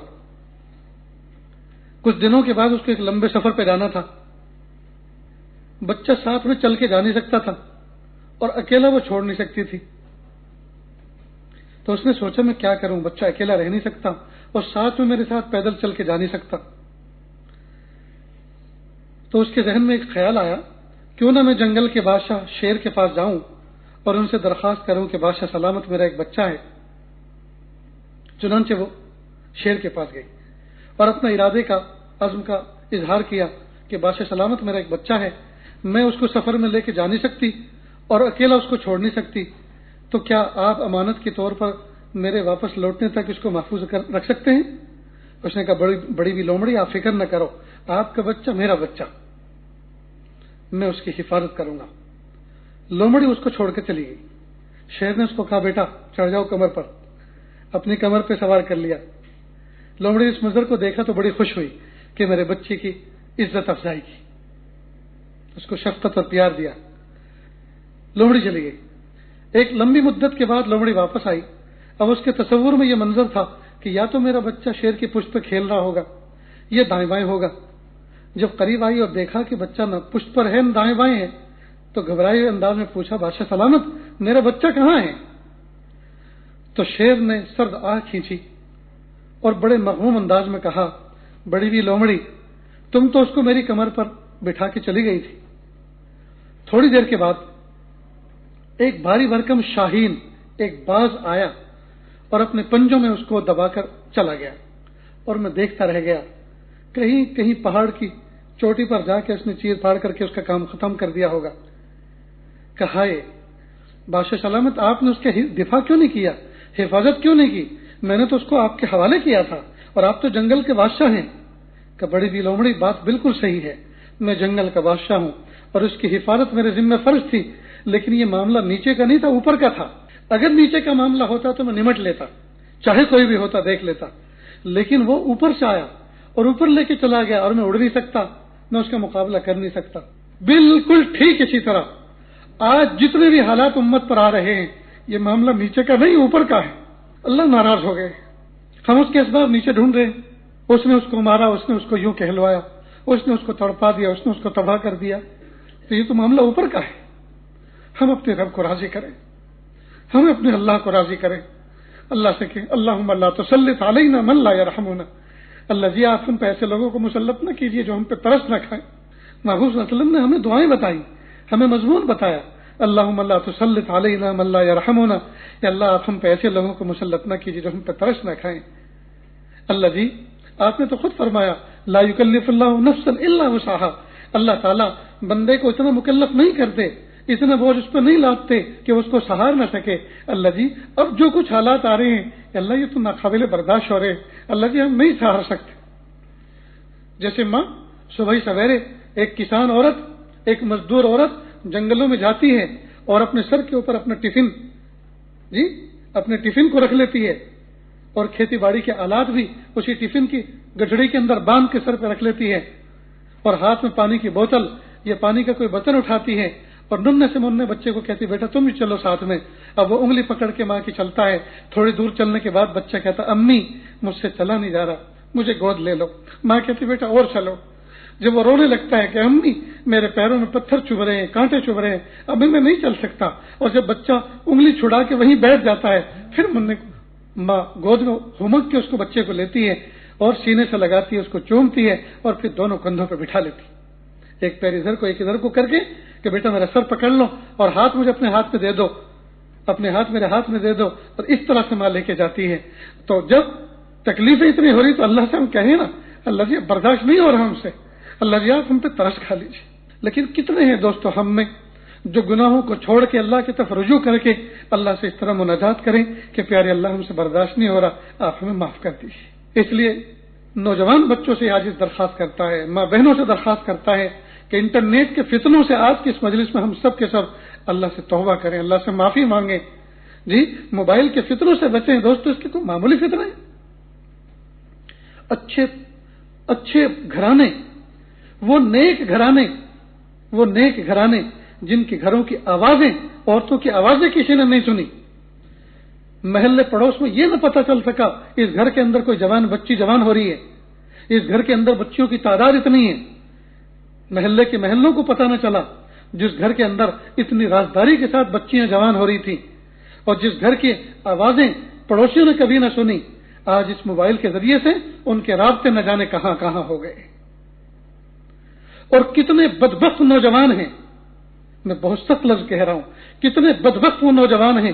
کچھ دنوں کے بعد اس کو ایک لمبے سفر پہ جانا تھا. بچہ ساتھ میں چل کے جا نہیں سکتا تھا اور اکیلا وہ چھوڑ نہیں سکتی تھی. تو اس نے سوچا میں کیا کروں, بچہ اکیلا رہ نہیں سکتا اور ساتھ میں میرے ساتھ پیدل چل کے جا نہیں سکتا. تو اس کے ذہن میں ایک خیال آیا, کیوں نہ میں جنگل کے بادشاہ شیر کے پاس جاؤں اور ان سے درخواست کروں کہ بادشاہ سلامت میرا ایک بچہ ہے. چنانچہ وہ شیر کے پاس گئی اور اپنا ارادے کا, عزم کا اظہار کیا کہ بادشاہ سلامت میرا ایک بچہ ہے, میں اس کو سفر میں لے کے جا نہیں سکتی اور اکیلا اس کو چھوڑ نہیں سکتی, تو کیا آپ امانت کے طور پر میرے واپس لوٹنے تک اس کو محفوظ رکھ سکتے ہیں؟ اس نے کہا بڑی بھی لومڑی, آپ فکر نہ کرو, آپ کا بچہ میرا بچہ, میں اس کی حفاظت کروں گا. لومڑی اس کو چھوڑ کے چلی گئی. شیر نے اس کو کہا بیٹا چڑھ جاؤ کمر پر, اپنی کمر پہ سوار کر لیا. لومڑی اس منظر کو دیکھا تو بڑی خوش ہوئی کہ میرے بچے کی عزت افزائی کی, اس کو شفقت اور پیار دیا. لومڑی چلی گئی. ایک لمبی مدت کے بعد لومڑی واپس آئی. اب اس کے تصور میں یہ منظر تھا کہ یا تو میرا بچہ شیر کی پشت پہ کھیل رہا ہوگا, یہ دائیں بائیں ہوگا. جب قریب آئی اور دیکھا کہ بچہ نہ پشت پر ہے نہ دائیں بائیں ہے, تو گھبرائے ہوئے انداز میں پوچھا بادشاہ سلامت میرا بچہ کہاں ہے؟ تو شیر نے سرد آہ کھینچی اور بڑے مغموم انداز میں کہا, بڑی بھی لومڑی, تم تو اس کو میری کمر پر بٹھا کے چلی گئی تھی. تھوڑی دیر کے بعد ایک بھاری بھرکم شاہین, ایک باز آیا اور اپنے پنجوں میں اس کو دبا کر چلا گیا اور میں دیکھتا رہ گیا. کہیں کہیں پہاڑ کی چوٹی پر جا کے اس نے چیر پھاڑ کر کے اس کا کام ختم کر دیا ہوگا. کہا بادشاہ سلامت آپ نے اس کے دفاع کیوں نہیں کیا, حفاظت کیوں نہیں کی؟ میں نے تو اس کو آپ کے حوالے کیا تھا اور آپ تو جنگل کے بادشاہ ہیں. کہ بڑی بھی لومڑی, بات بالکل صحیح ہے, میں جنگل کا بادشاہ ہوں اور اس کی حفاظت میرے ذمہ فرض تھی, لیکن یہ معاملہ نیچے کا نہیں تھا, اوپر کا تھا. اگر نیچے کا معاملہ ہوتا تو میں نمٹ لیتا, چاہے کوئی بھی ہوتا دیکھ لیتا, لیکن وہ اوپر سے آیا اور اوپر لے کے چلا گیا اور میں اڑ نہیں سکتا, میں اس کا مقابلہ کر نہیں سکتا. بالکل ٹھیک اسی طرح آج جتنے بھی حالات امت پر آ رہے ہیں, یہ معاملہ نیچے کا نہیں اوپر کا ہے. اللہ ناراض ہو گئے, ہم اس کے اسباب نیچے ڈھونڈ رہے ہیں. اس نے اس کو مارا, اس نے اس کو یوں کہلوایا, اس نے اس کو تڑپا دیا, اس نے اس کو تباہ کر دیا, تو یہ تو معاملہ اوپر کا ہے. ہم اپنے رب کو راضی کریں, ہم اپنے اللہ کو راضی کریں. اللہ سے کہ اللہم لا تسلط علینا من لا یرحمنا, اللہ جی آپ ہم پہ ایسے لوگوں کو مسلط نہ کیجیے جو ہم پہ ترس نہ کھائیں. محبوب صلی اللہ علیہ وسلم نے ہمیں دعائیں بتائیں, ہمیں مضمون بتایا, اللہم لا تسلط علینا من لا یرحمنا, یا اللہ آپ ہم پہ ایسے لوگوں کو مسلط نہ کیجیے جو ہم پہ ترس نہ کھائیں. اللہ جی آپ نے تو خود فرمایا لا یکلف اللہ نفسا الا وسعها، اللہ تعالیٰ بندے کو اتنا مکلف نہیں کرتے، اتنا بوجھ اس پہ نہیں لاتے کہ اس کو سہار نہ سکے۔ اللہ جی اب جو کچھ حالات آ رہے ہیں اللہ یہ تو ناقابل برداشت ہو رہے ہیں، اللہ جی ہم نہیں سہار سکتے۔ جیسے ماں صبح سویرے ایک کسان عورت، ایک مزدور عورت جنگلوں میں جاتی ہے اور اپنے سر کے اوپر اپنا ٹفن اپنے ٹفن کو رکھ لیتی ہے، اور کھیتی باڑی کے آلات بھی اسی ٹفن کی گٹھڑی کے اندر باندھ کے سر پہ رکھ لیتی ہے، اور ہاتھ میں پانی کی بوتل یا پانی کا کوئی برتن اٹھاتی ہے، اور ننھے سے منھے بچے کو کہتی بیٹا تم بھی چلو ساتھ میں۔ اب وہ انگلی پکڑ کے ماں کی چلتا ہے، تھوڑی دور چلنے کے بعد بچہ کہتا امی مجھ سے چلا نہیں جا رہا، مجھے گود لے لو۔ ماں کہتی بیٹا اور چلو۔ جب وہ رونے لگتا ہے کہ امی میرے پیروں میں پتھر چبھ رہے ہیں، کانٹے چبھ رہے ہیں، اب میں نہیں چل سکتا، اور جب بچہ انگلی چھڑا کے وہیں بیٹھ جاتا ہے، پھر ماں گود میں ہمک کے اس کو بچے کو لیتی ہے اور سینے سے لگاتی ہے، اس کو چومتی ہے، اور پھر دونوں کندھوں پہ بٹھا لیتی ہے، ایک پیر ادھر کو ایک ادھر کو کر کے کہ بیٹا میرا سر پکڑ لو اور ہاتھ مجھے اپنے ہاتھ میں دے دو، اپنے ہاتھ میرے ہاتھ میں دے دو، اور اس طرح سے ماں لے کے جاتی ہے۔ تو جب تکلیفیں اتنی ہو رہی تو اللہ سے ہم کہیں نا اللہ جی برداشت نہیں ہو رہا ہم سے، اللہ جی آپ ہم پہ ترس کھا لیجیے۔ لیکن کتنے ہیں دوستو ہم میں جو گناہوں کو چھوڑ کے اللہ کی طرف رجوع کر کے اللہ سے اس طرح مناجات کریں کہ پیارے اللہ ہم سے برداشت نہیں ہو رہا، آپ ہمیں معاف کر دیجیے۔ اس لیے نوجوان بچوں سے آج درخواست کرتا ہے، ماں بہنوں سے درخواست کرتا ہے کہ انٹرنیٹ کے فتنوں سے آج کی اس مجلس میں ہم سب کے سب اللہ سے توبہ کریں، اللہ سے معافی مانگیں۔ جی موبائل کے فتنوں سے بچیں دوستو، اس کے کوئی معمولی فتنہ ہے؟ اچھے گھرانے، وہ نیک گھرانے جن کے گھروں کی آوازیں، عورتوں کی آوازیں کسی نے نہیں سنی، محلے پڑوس میں یہ نہ پتہ چل سکا اس گھر کے اندر کوئی بچی جوان ہو رہی ہے، اس گھر کے اندر بچیوں کی تعداد اتنی ہے، محلے کے محلوں کو پتہ نہ چلا، جس گھر کے اندر اتنی رازداری کے ساتھ بچیاں جوان ہو رہی تھیں، اور جس گھر کی آوازیں پڑوسیوں نے کبھی نہ سنی، آج اس موبائل کے ذریعے سے ان کے رابطے نہ جانے کہاں کہاں ہو گئے۔ اور کتنے بدبخت نوجوان ہیں، میں بہت سخت لفظ کہہ رہا ہوں، کتنے بدبخت وہ نوجوان ہیں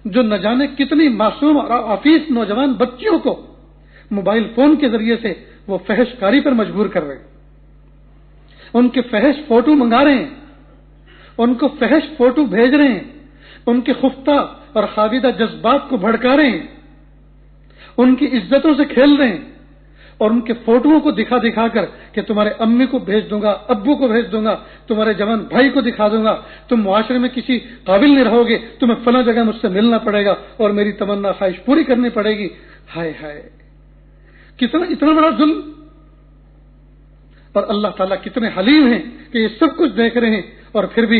جو نہ جانے کتنی معصوم اور عفیف نوجوان بچیوں کو موبائل فون کے ذریعے سے وہ فحش کاری پر مجبور کر رہے ہیں، ان کے فحش فوٹو منگا رہے ہیں، ان کو فحش فوٹو بھیج رہے ہیں، ان کے خفتہ اور خوابیدہ جذبات کو بھڑکا رہے ہیں، ان کی عزتوں سے کھیل رہے ہیں، اور ان کے فوٹوؤں کو دکھا دکھا کر کہ تمہارے امی کو بھیج دوں گا، ابو کو بھیج دوں گا، تمہارے جوان بھائی کو دکھا دوں گا، تم معاشرے میں کسی قابل نہیں رہو گے، تمہیں فلاں جگہ مجھ سے ملنا پڑے گا اور میری تمنا خواہش پوری کرنی پڑے گی۔ ہائے ہائے اتنا بڑا ظلم! اور اللہ تعالیٰ کتنے حلیم ہیں کہ یہ سب کچھ دیکھ رہے ہیں، اور پھر بھی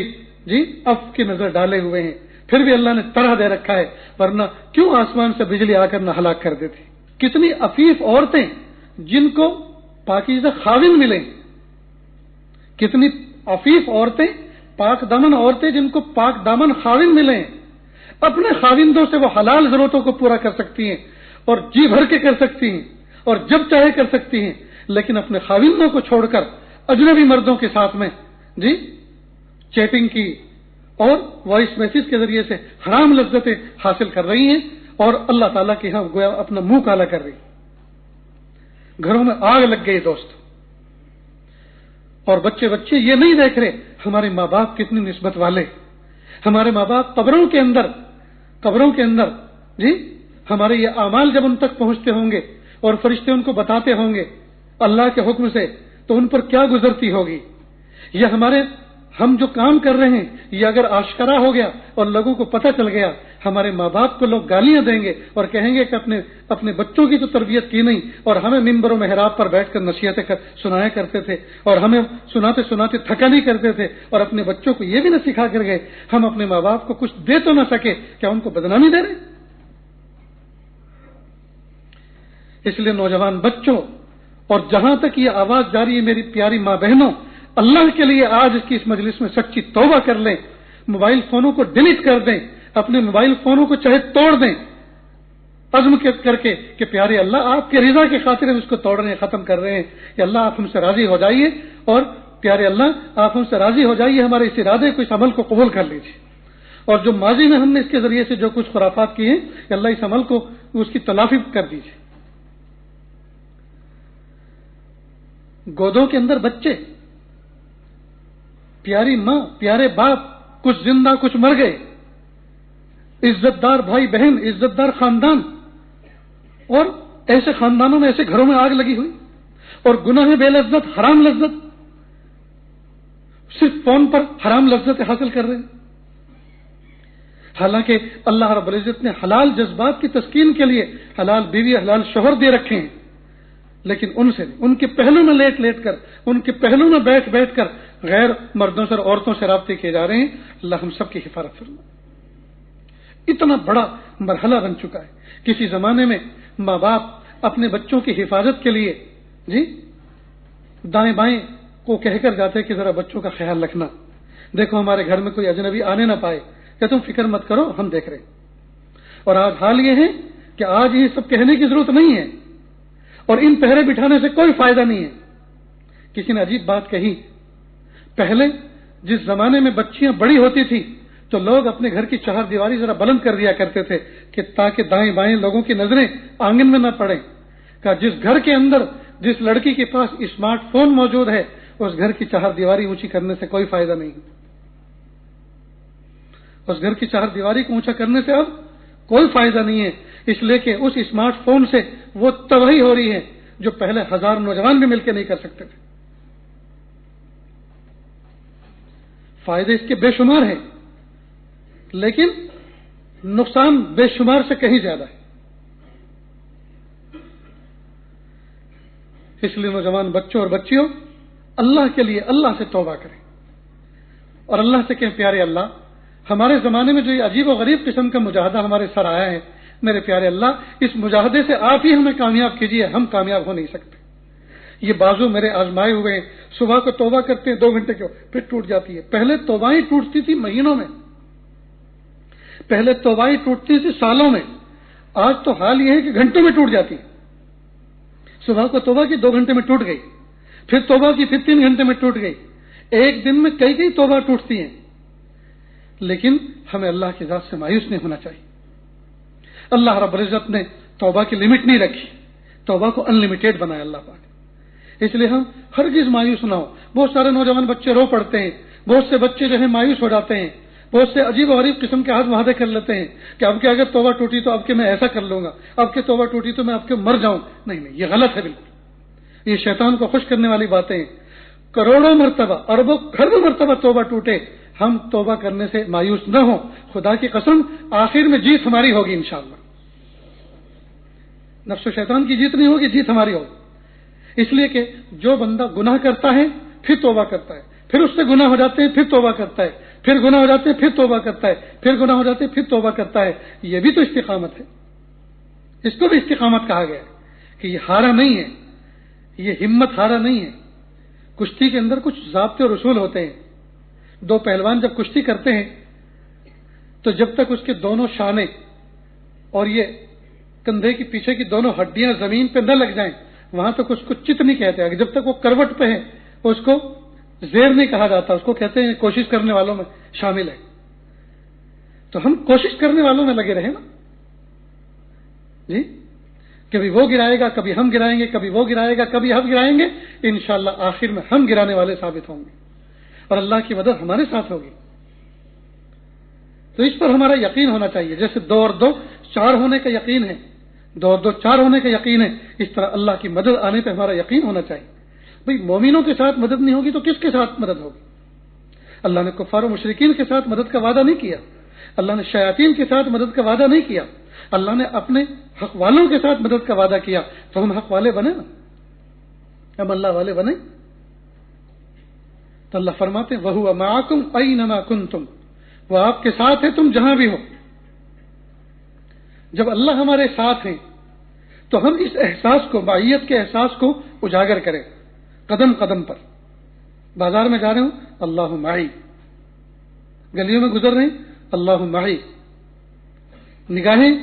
عفو کی نظر ڈالے ہوئے ہیں، پھر بھی اللہ نے طرح دے رکھا ہے، ورنہ کیوں آسمان سے بجلی آ کر نہ ہلاک کر دیتی۔ کتنی عفیف عورتیں جن کو پاکیزہ خاوند ملے، کتنی عفیف عورتیں، پاک دامن عورتیں جن کو پاک دامن خاوند ملے، اپنے خاوندوں سے وہ حلال ضرورتوں کو پورا کر سکتی ہیں اور جی بھر کے کر سکتی ہیں اور جب چاہے کر سکتی ہیں، لیکن اپنے خاوندوں کو چھوڑ کر اجنبی مردوں کے ساتھ میں چیٹنگ کی اور وائس میسج کے ذریعے سے حرام لذتیں حاصل کر رہی ہیں، اور اللہ تعالیٰ کے ہاں گویا اپنا منہ کالا کر رہی ہیں۔ گھروں میں آگ لگ گئی دوست، اور بچے یہ نہیں دیکھ رہے ہمارے ماں باپ کتنی نسبت والے، ہمارے ماں باپ قبروں کے اندر ہمارے یہ اعمال جب ان تک پہنچتے ہوں گے اور فرشتے ان کو بتاتے ہوں گے اللہ کے حکم سے، تو ان پر کیا گزرتی ہوگی، یا ہم جو کام کر رہے ہیں یہ اگر آشکارا ہو گیا اور لوگوں کو پتہ چل گیا، ہمارے ماں باپ کو لوگ گالیاں دیں گے اور کہیں گے کہ اپنے بچوں کی تو تربیت کی نہیں، اور ہمیں منبر و محراب پر بیٹھ کر نصیحتیں سنایا کرتے تھے، اور ہمیں سناتے سناتے تھکا نہیں کرتے تھے، اور اپنے بچوں کو یہ بھی نہ سکھا کر گئے، ہم اپنے ماں باپ کو کچھ دے تو نہ سکے، کیا ان کو بدنامی دے رہے؟ اس لیے نوجوان بچوں، اور جہاں تک یہ آواز جاری ہے میری پیاری ماں بہنوں، اللہ کے لیے آج کی اس مجلس میں سچی توبہ کر لیں، موبائل فونوں کو ڈیلیٹ کر دیں، اپنے موبائل فونوں کو چاہے توڑ دیں، عزم کر کے کہ پیارے اللہ آپ کے رضا کی خاطر ہم اس کو توڑ رہے ہیں، ختم کر رہے ہیں، کہ اللہ آپ ہم سے راضی ہو جائیے، اور پیارے اللہ آپ ہم سے راضی ہو جائیے، ہمارے اس ارادے کو، اس عمل کو قبول کر لیجیے، اور جو ماضی میں ہم نے اس کے ذریعے سے جو کچھ خرافات کی ہیں، کہ اللہ اس عمل کو اس کی تلافی کر دیجیے۔ گودوں کے اندر بچے، پیاری ماں، پیارے باپ، کچھ زندہ کچھ مر گئے، عزت دار بھائی بہن، عزت دار خاندان، اور ایسے خاندانوں میں، ایسے گھروں میں آگ لگی ہوئی، اور گناہ بے لذت، حرام لذت، صرف فون پر حرام لذت حاصل کر رہے ہیں۔ حالانکہ اللہ رب العزت نے حلال جذبات کی تسکین کے لیے حلال بیوی، حلال شوہر دے رکھے ہیں، لیکن ان سے ان کے پہلو میں لیٹ لیٹ کر، ان کے پہلو میں بیٹھ بیٹھ کر غیر مردوں سے اور عورتوں سے رابطے کیے جا رہے ہیں۔ اللہ ہم سب کی حفاظت فرمائے۔ اتنا بڑا مرحلہ بن چکا ہے۔ کسی زمانے میں ماں باپ اپنے بچوں کی حفاظت کے لیے دائیں بائیں کو کہہ کر جاتے کہ ذرا بچوں کا خیال رکھنا، دیکھو ہمارے گھر میں کوئی اجنبی آنے نہ پائے، کہ تم فکر مت کرو، ہم دیکھ رہے ہیں۔ اور آج حال یہ ہے کہ آج یہ سب کہنے کی ضرورت نہیں ہے، اور ان پہرے بٹھانے سے کوئی فائدہ نہیں ہے۔ کسی نے عجیب بات کہی، پہلے جس زمانے میں بچیاں بڑی ہوتی تھی تو لوگ اپنے گھر کی چہار دیواری ذرا بلند کر دیا کرتے تھے کہ تاکہ دائیں بائیں لوگوں کی نظریں آنگن میں نہ پڑیں۔ کہ جس گھر کے اندر جس لڑکی کے پاس اسمارٹ فون موجود ہے اس گھر کی چہار دیواری اونچی کرنے سے کوئی فائدہ نہیں، اس گھر کی چہار دیواری کو اونچا کرنے سے اب کوئی فائدہ نہیں ہے، اس لیے کہ اس اسمارٹ فون سے وہ تباہی ہو رہی ہے جو پہلے ہزار نوجوان بھی مل کے نہیں کر سکتے تھے۔ فائدے اس کے بے شمار ہیں، لیکن نقصان بے شمار سے کہیں زیادہ ہے۔ اس لیے نوجوان بچوں اور بچیوں، اللہ کے لیے اللہ سے توبہ کریں اور اللہ سے کہیں پیارے اللہ، ہمارے زمانے میں جو یہ عجیب و غریب قسم کا مجاہدہ ہمارے سر آیا ہے، میرے پیارے اللہ اس مجاہدے سے آپ ہی ہمیں کامیاب کیجیے، ہم کامیاب ہو نہیں سکتے۔ یہ بازو میرے آزمائے ہوئے ہیں، صبح کو توبہ کرتے ہیں 2 گھنٹے کے پھر ٹوٹ جاتی ہے۔ پہلے توبائیں ٹوٹتی تھی مہینوں میں، پہلے توبائیں ٹوٹتی تھی سالوں میں، آج تو حال یہ ہے کہ گھنٹوں میں ٹوٹ جاتی ہے۔ صبح کو توبہ کی 2 گھنٹے میں ٹوٹ گئی، پھر توبہ کی پھر 3 گھنٹے میں ٹوٹ گئی، ایک دن میں کئی توبہ ٹوٹتی ہیں۔ لیکن ہمیں اللہ کی ذات سے مایوس نہیں ہونا چاہیے۔ اللہ رب العزت نے توبہ کی لمٹ نہیں رکھی، توبہ کو ان لمیٹیڈ بنایا اللہ پاک، اس لیے ہم ہرگز مایوس نہ ہو۔ بہت سارے نوجوان بچے رو پڑتے ہیں، بہت سے بچے جو ہے مایوس ہو جاتے ہیں، بہت سے عجیب و غریب قسم کے عہد وعدے کر لیتے ہیں کہ اب کہ اگر توبہ ٹوٹی تو اب کہ میں ایسا کر لوں گا، اب کہ توبہ ٹوٹی تو میں اب کہ مر جاؤں۔ نہیں، یہ غلط ہے بالکل، یہ شیطان کو خوش کرنے والی باتیں ہیں۔ کروڑوں مرتبہ، اربوں کھربوں مرتبہ توبہ ٹوٹے، ہم توبہ کرنے سے مایوس نہ ہوں۔ خدا کی قسم آخر میں جیت ہماری ہوگی انشاءاللہ، نفس و شیطان کی جیت نہیں ہوگی، جیت ہماری ہوگی۔ اس لیے کہ جو بندہ گناہ کرتا ہے پھر توبہ کرتا ہے، پھر اس سے گناہ ہو جاتے ہیں پھر توبہ کرتا ہے، پھر گناہ ہو جاتے ہیں پھر توبہ کرتا ہے، پھر گناہ ہو جاتے ہیں پھر توبہ کرتا ہے، یہ بھی تو استقامت ہے، اس کو بھی استقامت کہا گیا ہے کہ یہ ہارا نہیں ہے، یہ ہمت ہارا نہیں ہے۔ کشتی کے اندر کچھ ضابطے اور اصول ہوتے ہیں۔ 2 پہلوان جب کشتی کرتے ہیں تو جب تک اس کے دونوں شانے اور یہ کندھے کی پیچھے کی دونوں ہڈیاں زمین پہ نہ لگ جائیں وہاں تک اس کو چت نہیں کہتے، جب تک وہ کروٹ پہ ہے اس کو زیر نہیں کہا جاتا، اس کو کہتے ہیں کوشش کرنے والوں میں شامل ہے۔ تو ہم کوشش کرنے والوں میں لگے رہے نا جی، کبھی وہ گرائے گا، کبھی ہم گرائیں گے، کبھی وہ گرائے گا، کبھی ہم گرائیں گے، انشاءاللہ آخر میں ہم گرانے والے ثابت ہوں گے اور اللہ کی مدد ہمارے ساتھ ہوگی۔ تو اس پر ہمارا یقین ہونا چاہیے، جیسے 2 اور 2 4 ہونے کا یقین ہے، 2 اور 2 4 ہونے کا یقین ہے، اس طرح اللہ کی مدد آنے پہ ہمارا یقین ہونا چاہیے۔ بھئی مومنوں کے ساتھ مدد نہیں ہوگی تو کس کے ساتھ مدد ہوگی؟ اللہ نے کفار و مشرکین کے ساتھ مدد کا وعدہ نہیں کیا، اللہ نے شیاطین کے ساتھ مدد کا وعدہ نہیں کیا، اللہ نے اپنے حق والوں کے ساتھ مدد کا وعدہ کیا، تو ہم حق والے بنے نا، ہم اللہ والے بنے۔ تو اللہ فرماتے ہیں وَهُوَ مَعَكُمْ أَيْنَمَا كُنْتُمْ، وہ آپ کے ساتھ ہے تم جہاں بھی ہو۔ جب اللہ ہمارے ساتھ ہیں تو ہم اس احساس کو، معیت کے احساس کو اجاگر کریں، قدم قدم پر۔ بازار میں جا رہے ہوں اللہ معی، گلیوں میں گزر رہے ہیں اللہ معی، نگاہیں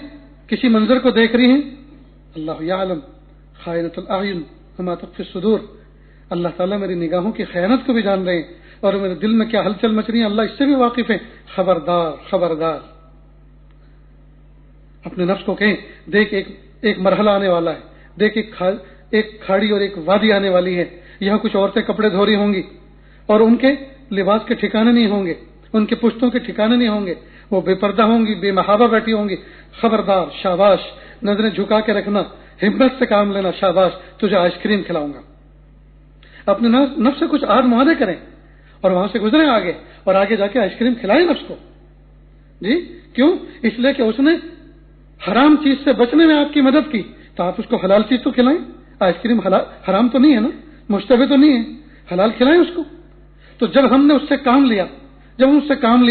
کسی منظر کو دیکھ رہی ہیں اللہ یعلم خائنۃ الاعین وما تخفی الصدور، اللہ تعالیٰ میری نگاہوں کی خیانت کو بھی جان رہے ہیں اور میرے دل میں کیا ہلچل مچ رہی ہے اللہ اس سے بھی واقف ہے۔ خبردار خبردار، اپنے نفس کو کہیں دیکھ ایک مرحلہ آنے والا ہے، دیکھ ایک ایک کھاڑی اور ایک وادی آنے والی ہے، یہاں کچھ عورتیں کپڑے دھو رہی ہوں گی اور ان کے لباس کے ٹھکانے نہیں ہوں گے، ان کے پشتوں کے ٹھکانے نہیں ہوں گے، وہ بے پردہ ہوں گی، بے محابہ بیٹھی ہوں گی. خبردار، شاباش، نظریں جھکا کے رکھنا، ہمت سے کام لینا، شاباش، تجھے آئس کریم کھلاؤں گا. اپنے نفس سے کچھ آد معاہدے کریں اور وہاں سے گزریں آگے، اور آگے جا کے آئس کریم کھلائیں نفس کو. جی کیوں؟ اس لیے کہ اس نے حرام چیز سے بچنے میں آپ کی مدد کی، تو آپ اس کو حلال چیز تو کھلائیں. آئس کریم حرام تو نہیں ہے نا، مشتبہ تو نہیں ہے، حلال کھلائیں اس کو. تو جب ہم نے اس سے کام لیا،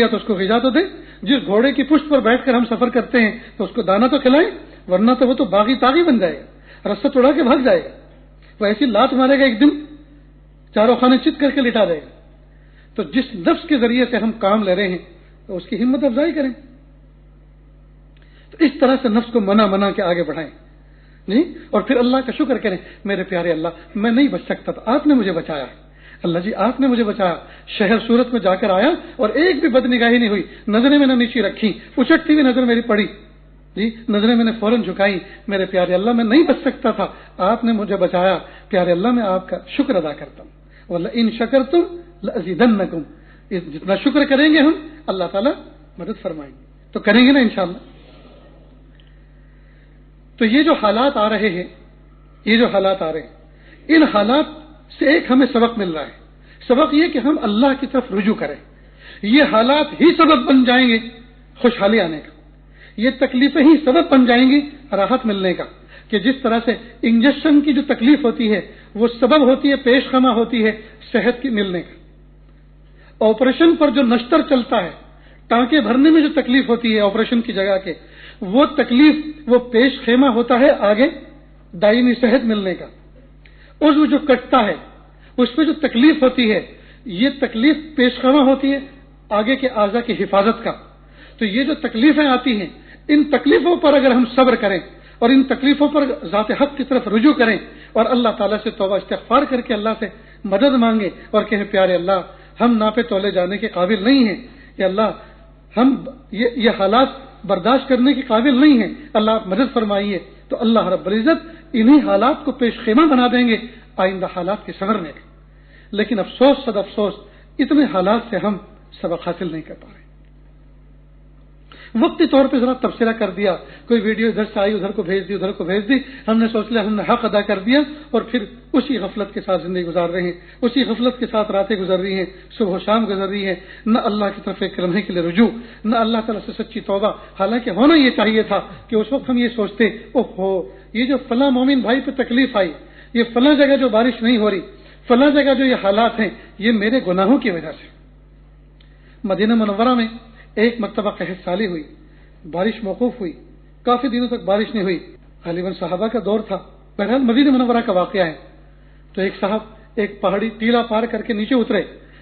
تو اس کو غذا تو دیں. جس گھوڑے کی پشت پر بیٹھ کر ہم سفر کرتے ہیں تو اس کو دانا تو کھلائیں، ورنہ تو وہ تو باغی تاغی بن جائے گا، رسہ توڑا کے بھاگ جائے گا. وہ ایسی لات مارے گا ایک دن، چاروں خانے چت کر کے لٹا دے گا. تو جس نفس کے ذریعے سے ہم کام لے رہے ہیں تو اس کی ہمت افزائی کریں. تو اس طرح سے نفس کو منا کے آگے بڑھائیں جی. اور پھر اللہ کا شکر کریں، میرے پیارے اللہ، میں نہیں بچ سکتا تھا، آپ نے مجھے بچایا. اللہ جی آپ نے مجھے بچایا. شہر صورت میں جا کر آیا اور ایک بھی بدنگاہی نہیں ہوئی، نظریں میں نے نیچی رکھی، اچٹتی ہوئی نظر میری پڑی جی، نظریں میں نے فوراً جھکائی. میرے پیارے اللہ میں نہیں بچ سکتا تھا، آپ نے مجھے بچایا. پیارے اللہ میں آپ کا شکر ادا کرتا ہوں. وَلَئِن شَكَرْتُمْ لَأَزِيدَنَّكُمْ، جتنا شکر کریں گے ہم، اللہ تعالیٰ مدد فرمائیں گے. تو کریں گے نا انشاءاللہ. تو یہ جو حالات آ رہے ہیں، ان حالات سے ایک ہمیں سبق مل رہا ہے. سبق یہ کہ ہم اللہ کی طرف رجوع کریں. یہ حالات ہی سبب بن جائیں گے خوشحالی آنے کا، یہ تکلیفیں ہی سبب بن جائیں گی راحت ملنے کا. کہ جس طرح سے انجیکشن کی جو تکلیف ہوتی ہے وہ سبب ہوتی ہے، پیش خمہ ہوتی ہے صحت کی ملنے کا. آپریشن پر جو نشتر چلتا ہے، ٹانکے بھرنے میں جو تکلیف ہوتی ہے آپریشن کی جگہ کے، وہ تکلیف وہ پیش خیمہ ہوتا ہے آگے دائمی صحت ملنے کا. عضو جو کٹتا ہے اس پہ جو تکلیف ہوتی ہے، یہ تکلیف پیش خیمہ ہوتی ہے آگے کے اعضاء کی حفاظت کا. تو یہ جو تکلیفیں آتی ہیں، ان تکلیفوں پر اگر ہم صبر کریں اور ان تکلیفوں پر ذات حق کی طرف رجوع کریں اور اللہ تعالیٰ سے توبہ استغفار کر کے اللہ سے مدد مانگیں اور کہیں پیارے اللہ ہم ناپے تولے جانے کے قابل نہیں ہیں، یا اللہ ہم یہ حالات برداشت کرنے کے قابل نہیں ہیں، اللہ آپ مدد فرمائیے. تو اللہ رب العزت انہی حالات کو پیش خیمہ بنا دیں گے آئندہ حالات کے سنورنے کا. لیکن افسوس صد افسوس، اتنے حالات سے ہم سبق حاصل نہیں کر پا رہے. وقتی طور پہ ذرا تبصرہ کر دیا، کوئی ویڈیو ادھر سے آئی ادھر کو بھیج دی، ہم نے سوچ لیا ہم نے حق ادا کر دیا، اور پھر اسی غفلت کے ساتھ زندگی گزار رہے ہیں، اسی غفلت کے ساتھ راتیں گزر رہی ہیں، صبح و شام گزر رہی ہیں. نہ اللہ کی طرف ایک لمحے کے لیے رجوع، نہ اللہ تعالیٰ سے سچی توبہ. حالانکہ ہونا یہ چاہیے تھا کہ اس وقت ہم یہ سوچتے، اوہو یہ جو فلاں مومن بھائی پہ تکلیف آئی، یہ فلاں جگہ جو بارش نہیں ہو رہی، فلاں جگہ جو یہ حالات ہیں، یہ میرے گناہوں کی وجہ سے. مدینہ منورہ میں ایک مرتبہ قحط سالی ہوئی، بارش موقوف ہوئی، کافی دنوں تک بارش نہیں ہوئی. غالباً صحابہ کا دور تھا، بہرحال مدینہ منورہ کا واقعہ ہے. تو ایک صاحب ایک پہاڑی ٹیلا پار کر کے نیچے اترے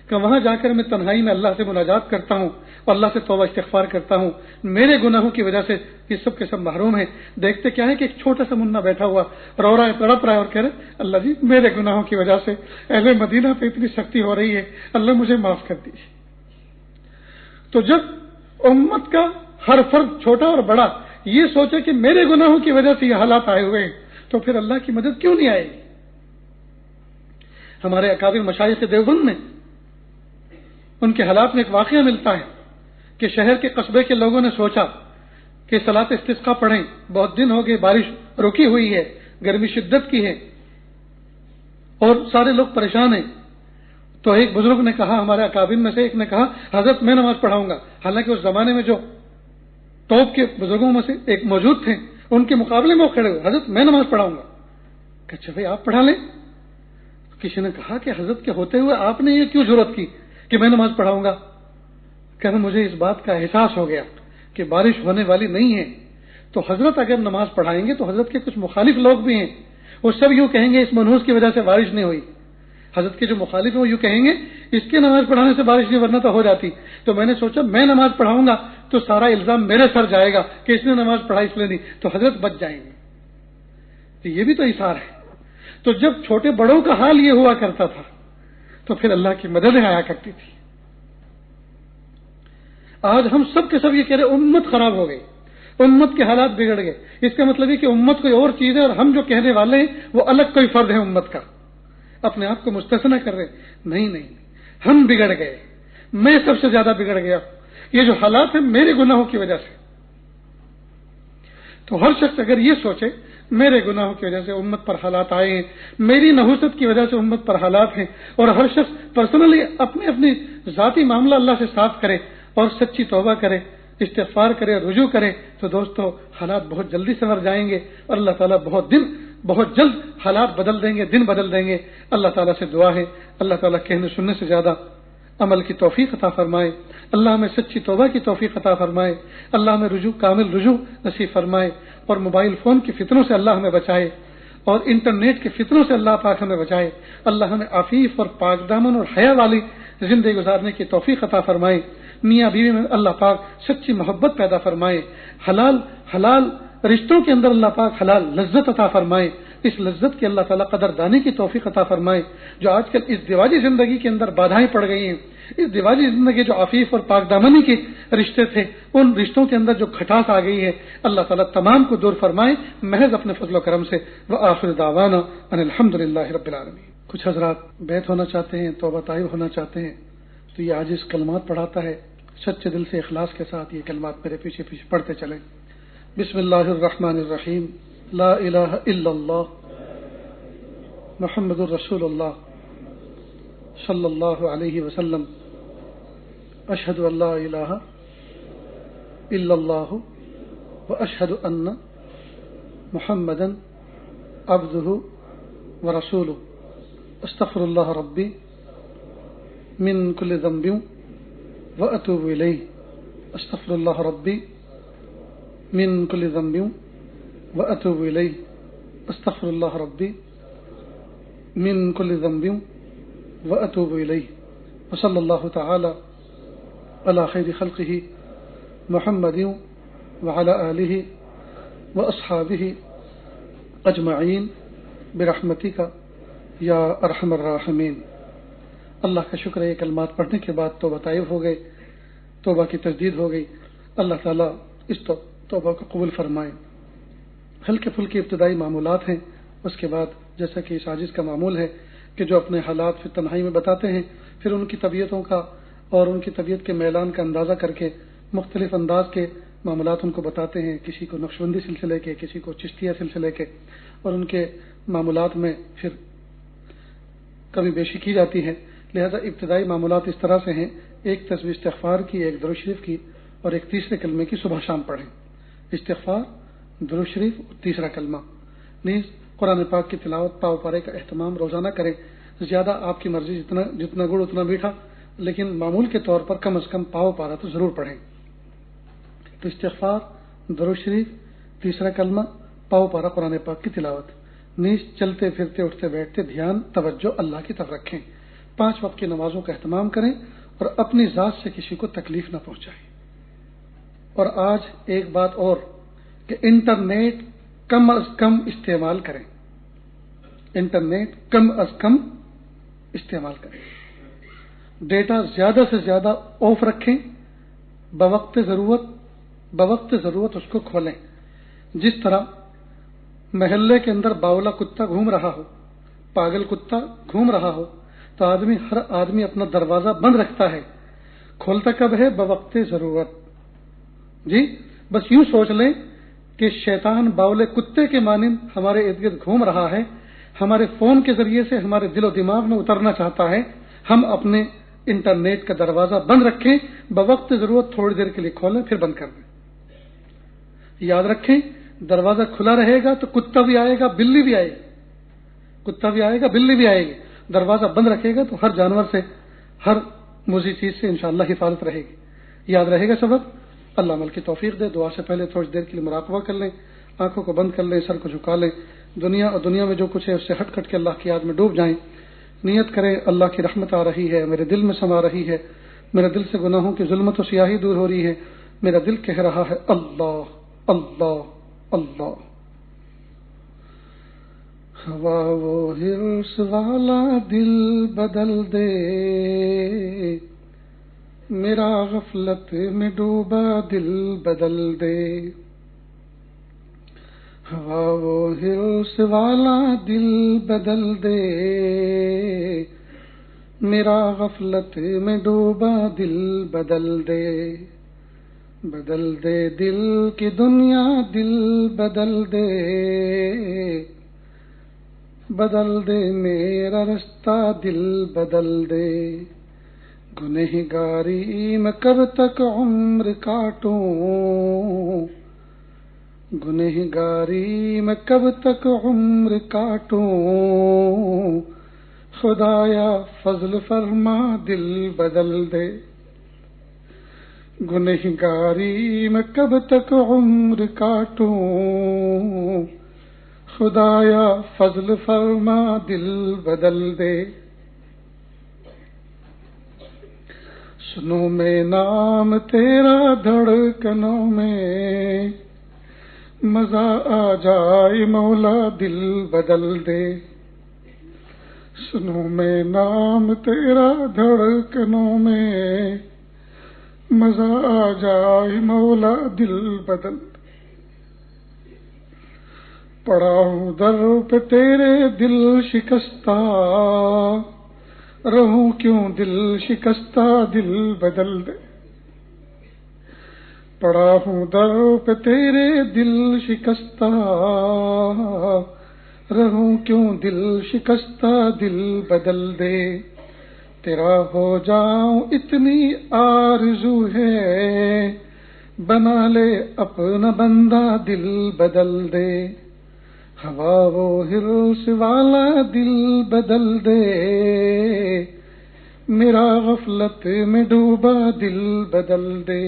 کہ وہاں جا کر میں تنہائی میں اللہ سے مناجات کرتا ہوں اور اللہ سے توبہ استغفار کرتا ہوں، میرے گناہوں کی وجہ سے یہ سب کے سب محروم ہیں. دیکھتے کیا ہے کہ ایک چھوٹا سا منا بیٹھا ہوا رو رہا ہے، تڑپ رہا ہے اور کہہ رہا ہے اللہ جی میرے گناہوں کی وجہ سے اہل مدینہ پہ اتنی سختی ہو رہی ہے، اللہ مجھے معاف کر دیجیے. تو جب امت کا ہر فرد چھوٹا اور بڑا یہ سوچے کہ میرے گناہوں کی وجہ سے یہ حالات آئے ہوئے ہیں، تو پھر اللہ کی مدد کیوں نہیں آئے گی؟ ہمارے اکابر مشائخ دیوبند میں ان کے حالات میں ایک واقعہ ملتا ہے کہ شہر کے قصبے کے لوگوں نے سوچا کہ صلاۃ استسقاء پڑھیں، بہت دن ہو گئے بارش رکی ہوئی ہے، گرمی شدت کی ہے اور سارے لوگ پریشان ہیں. تو ایک بزرگ نے کہا، ہمارے اکابر میں سے ایک نے کہا حضرت میں نماز پڑھاؤں گا. حالانکہ اس زمانے میں جو ٹاپ کے بزرگوں میں سے ایک موجود تھے، ان کے مقابلے میں وہ کھڑے ہوئے، حضرت میں نماز پڑھاؤں گا. کہ اچھا بھائی آپ پڑھا لیں. کسی نے کہا کہ حضرت کے ہوتے ہوئے آپ نے یہ کیوں ضرورت کی کہ میں نماز پڑھاؤں گا؟ کہنا مجھے اس بات کا احساس ہو گیا کہ بارش ہونے والی نہیں ہے، تو حضرت اگر نماز پڑھائیں گے تو حضرت کے کچھ مخالف لوگ بھی ہیں، وہ سب یوں کہیں گے اس منحوس کی وجہ سے بارش نہیں ہوئی. حضرت کے جو مخالف ہیں وہ یوں کہیں گے اس کے نماز پڑھانے سے بارش نہیں، ورنہ تو ہو جاتی. تو میں نے سوچا میں نماز پڑھاؤں گا تو سارا الزام میرے سر جائے گا کہ اس نے نماز پڑھائی اس لیے نہیں، تو حضرت بچ جائیں گے. تو یہ بھی تو اثار ہے. تو جب چھوٹے بڑوں کا حال یہ ہوا کرتا تھا تو پھر اللہ کی مددیں آیا کرتی تھی. آج ہم سب کے سب یہ کہہ رہے امت خراب ہو گئی، امت کے حالات بگڑ گئے، اس کا مطلب ہے کہ امت کوئی اور چیز ہے اور ہم جو کہنے والے ہیں وہ الگ کوئی فرد ہے امت کا، اپنے آپ کو مستثنی کر رہے نہیں، ہم بگڑ گئے، میں سب سے زیادہ بگڑ گیا، یہ جو حالات ہیں میرے گناہوں کی وجہ سے۔ تو ہر شخص اگر یہ سوچے میرے گناہوں کی وجہ سے امت پر حالات آئے ہیں، میری نحوست کی وجہ سے امت پر حالات ہیں، اور ہر شخص پرسنلی اپنی ذاتی معاملہ اللہ سے صاف کرے اور سچی توبہ کرے، استغفار کرے، رجوع کرے، تو دوستو حالات بہت جلدی سنور جائیں گے اور اللہ تعالیٰ بہت جلد حالات بدل دیں گے، دن بدل دیں گے۔ اللہ تعالیٰ سے دعا ہے اللہ تعالیٰ کہنے سننے سے زیادہ عمل کی توفیق عطا فرمائے، اللہ ہمیں سچی توبہ کی توفیق عطا فرمائے، اللہ ہمیں کامل رجوع نصیب فرمائے، اور موبائل فون کی فتنوں سے اللہ ہمیں بچائے، اور انٹرنیٹ کے فتنوں سے اللہ پاک ہمیں بچائے۔ اللہ ہمیں عفیف اور پاک دامن اور حیا والی زندگی گزارنے کی توفیق عطا فرمائے، میاں بیوی میں اللہ پاک سچی محبت پیدا فرمائے، حلال رشتوں کے اندر اللہ پاک حلال لذت عطا فرمائے، اس لذت کی اللہ تعالیٰ قدردانی کی توفیق عطا فرمائے۔ جو آج کل اس دیواجی زندگی کے اندر بادھائیں پڑ گئی ہیں، اس دیواجی زندگی جو عفیف اور پاک دامنی کے رشتے تھے، ان رشتوں کے اندر جو کھٹاس آ گئی ہے، اللہ تعالیٰ تمام کو دور فرمائے محض اپنے فضل و کرم سے۔ وآخر دعوانا ان الحمدللہ رب العالمین۔ کچھ حضرات بیت ہونا چاہتے ہیں، توبہ طائب ہونا چاہتے ہیں، تو یہ عاجز کلمات پڑھاتا ہے، سچے دل سے اخلاص کے ساتھ یہ کلمات میرے پیچھے پڑھتے چلیں۔ بسم اللہ الرحمن الرحیم، لا الہ الا اللہ محمد الرسول اللہ صلی اللہ علیہ وسلم، اشہد ان لا الہ الا اللہ واشہد ان محمدا عبدہ ورسولہ، استغفر اللہ ربی من کل ذنب واتوب الیہ، استغفر اللہ ربی من کل ذنب واتوب الیہ، استغفر اللہ ربی من کل ذنب واتوب الیہ، وصلی اللہ تعالی علی خیر خلقہ محمد وعلی آلہ واصحابہ اجمعین برحمتک یا ارحم الراحمین۔ اللہ کا شکر ہے، یہ کلمات پڑھنے کے بعد توبہ طائب ہو گئے، توبہ کی تجدید ہو گئی۔ اللہ تعالیٰ اس توبہ کو قبول فرمائے۔ ہلکے پھلکے ابتدائی معمولات ہیں، اس کے بعد جیسا کہ اس عاجز کا معمول ہے کہ جو اپنے حالات پھر تنہائی میں بتاتے ہیں، پھر ان کی طبیعتوں کا اور ان کی طبیعت کے میلان کا اندازہ کر کے مختلف انداز کے معاملات ان کو بتاتے ہیں، کسی کو نقشبندی سلسلے کے، کسی کو چشتیہ سلسلے کے، اور ان کے معاملات میں پھر کمی بیشی کی جاتی ہے۔ لہذا ابتدائی معاملات اس طرح سے ہیں، ایک تسبیح استغفار کی، ایک درود شریف کی، اور ایک تیسرے کلمے کی صبح شام پڑھیں۔ استغفار، درود شریف اور تیسرا کلمہ۔ نیز قرآن پاک کی تلاوت پاو پارے کا اہتمام روزانہ کریں، زیادہ آپ کی مرضی، جتنا گڑ اتنا میٹھا، لیکن معمول کے طور پر کم از کم پاو پارا تو ضرور پڑھیں۔ تو استغفار، درود شریف، تیسرا کلمہ، پاو پارا قرآن پاک کی تلاوت۔ نیز چلتے پھرتے اٹھتے بیٹھتے دھیان توجہ اللہ کی طرف رکھیں، 5 وقت کی نمازوں کا اہتمام کریں اور اپنی ذات سے کسی کو تکلیف نہ پہنچائیں۔ اور آج ایک بات اور کہ انٹرنیٹ کم از کم استعمال کریں، انٹرنیٹ کم از کم استعمال کریں، ڈیٹا زیادہ سے زیادہ آف رکھیں، بوقت ضرورت اس کو کھولیں۔ جس طرح محلے کے اندر باولا کتا گھوم رہا ہو، پاگل کتا گھوم رہا ہو، تو ہر آدمی اپنا دروازہ بند رکھتا ہے، کھولتا کب ہے؟ بوقت ضرورت۔ جی بس یوں سوچ لیں کہ شیطان باولے کتے کے مانند ہمارے ارد گرد گھوم رہا ہے، ہمارے فون کے ذریعے سے ہمارے دل و دماغ میں اترنا چاہتا ہے۔ ہم اپنے انٹرنیٹ کا دروازہ بند رکھیں، بوقت ضرورت تھوڑی دیر کے لیے کھولیں پھر بند کر دیں۔ یاد رکھیں دروازہ کھلا رہے گا تو کتا بھی آئے گا، بلی بھی آئے گی، کتا بھی آئے گا، بلی بھی آئے گی۔ دروازہ بند رکھے گا تو ہر جانور سے، ہر مضر چیز سے انشاءاللہ حفاظت رہے گی۔ یاد رہے گا سبق؟ اللہ عمل کی توفیق دے۔ دعا سے پہلے تھوڑی دیر کے لیے مراقبہ کر لیں، آنکھوں کو بند کر لیں، سر کو جھکا لیں، دنیا اور دنیا میں جو کچھ ہے اس سے ہٹ کٹ کے اللہ کی یاد میں ڈوب جائیں۔ نیت کریں اللہ کی رحمت آ رہی ہے، میرے دل میں سما رہی ہے، میرے دل سے گناہوں کی ظلمت و سیاہی دور ہو رہی ہے، میرا دل کہہ رہا ہے اللہ اللہ اللہ۔ ہوا وہ ہرس والا دل بدل دے، میرا غفلت میں ڈوبا دل بدل دے۔ ہوا وہ ہرس والا دل بدل دے، میرا غفلت میں ڈوبا دل بدل دے، بدل دے دل کی دنیا دل بدل دے، بدل دے میرا رستہ دل بدل دے، گنہگاری میں کب تک عمر کاٹوں، گنہگاری میں کب تک عمر کاٹوں، خدایا فضل فرما دل بدل دے، گنہگاری میں کب تک عمر کاٹوں، خدایا فضل فرما دل بدل دے، سنوں میں نام تیرا دھڑکنوں میں، مزہ آ جائے مولا دل بدل دے، سنوں میں نام تیرا دھڑکنوں میں، مزہ آ جائے مولا دل بدل دے، پڑا ہوں در پہ تیرے دل شکستہ، رہوں کیوں دل شکستہ دل بدل دے، پڑا ہوں در پہ تیرے دل شکستہ، رہوں کیوں دل شکستہ دل بدل دے، تیرا ہو جاؤں اتنی آرزو ہے، بنا لے اپنا بندہ دل بدل دے، ہوا وہ ہرس والا دل بدل دے، میرا غفلت میں ڈوبا دل بدل دے،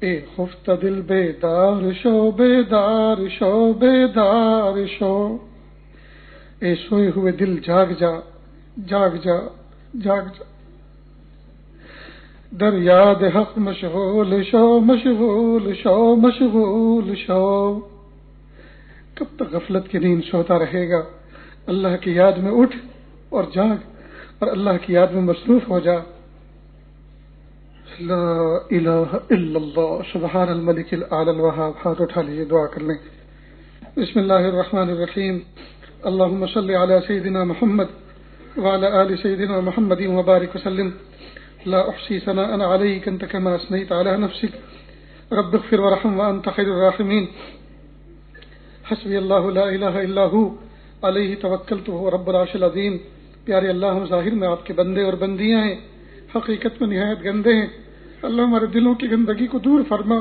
اے خفتہ دل بیدار شو بیدار شو بیدار شو، اے سوئے ہوئے دل جاگ جا جاگ جا جاگ جا، در یاد حق مشغول شو مشغول شو مشغول شو، کب تک غفلت کی نیند سوتا رہے گا، اللہ کی یاد میں اٹھ اور جاگ اور اللہ کی یاد میں مصروف ہو جا، لا الہ الا اللہ سبحان الملک الاعلی الوہاب، ہاتھ اٹھا لیجیے دعا کر لیں، بسم اللہ الرحمن الرحیم، اللہم صلی علی سیدنا محمد وعلی آل سیدنا محمد وبارک وسلم، لا احصی ثناء علیک انت کما اثنیت علی نفسک، رب اغفر ورحم وانت خیر الراحمین، حسبی اللہ لا الہ الا ہو علیہ توکلت وہو رب العرش العظیم۔ پیارے اللہ، ہم ظاہر میں آپ کے بندے اور بندیاں ہیں، حقیقت میں نہایت گندے ہیں، اللہ ہمارے دلوں کی گندگی کو دور فرما،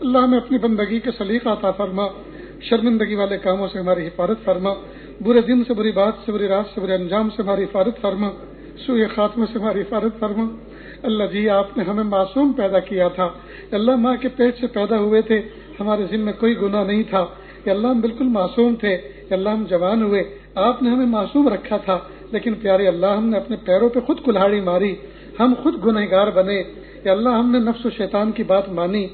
اللہ ہمیں اپنی بندگی کے سلیقہ عطا فرما، شرمندگی والے کاموں سے ہماری حفاظت فرما، برے دن سے، بری بات سے، بری رات سے، برے انجام سے ہماری حفاظت فرما، سوء خاتمے سے ہماری حفاظت فرما۔ اللہ جی، آپ نے ہمیں معصوم پیدا کیا تھا، اللہ ماں کے پیٹ سے پیدا ہوئے تھے، ہمارے ذمہ میں کوئی گناہ نہیں تھا، یا اللہ ہم بالکل معصوم تھے، یا اللہ ہم جوان ہوئے، آپ نے ہمیں معصوم رکھا تھا، لیکن پیارے اللہ ہم نے اپنے پیروں پہ خود کلہاڑی ماری، ہم خود گنہگار بنے، یا اللہ ہم نے نفس و شیطان کی بات مانی،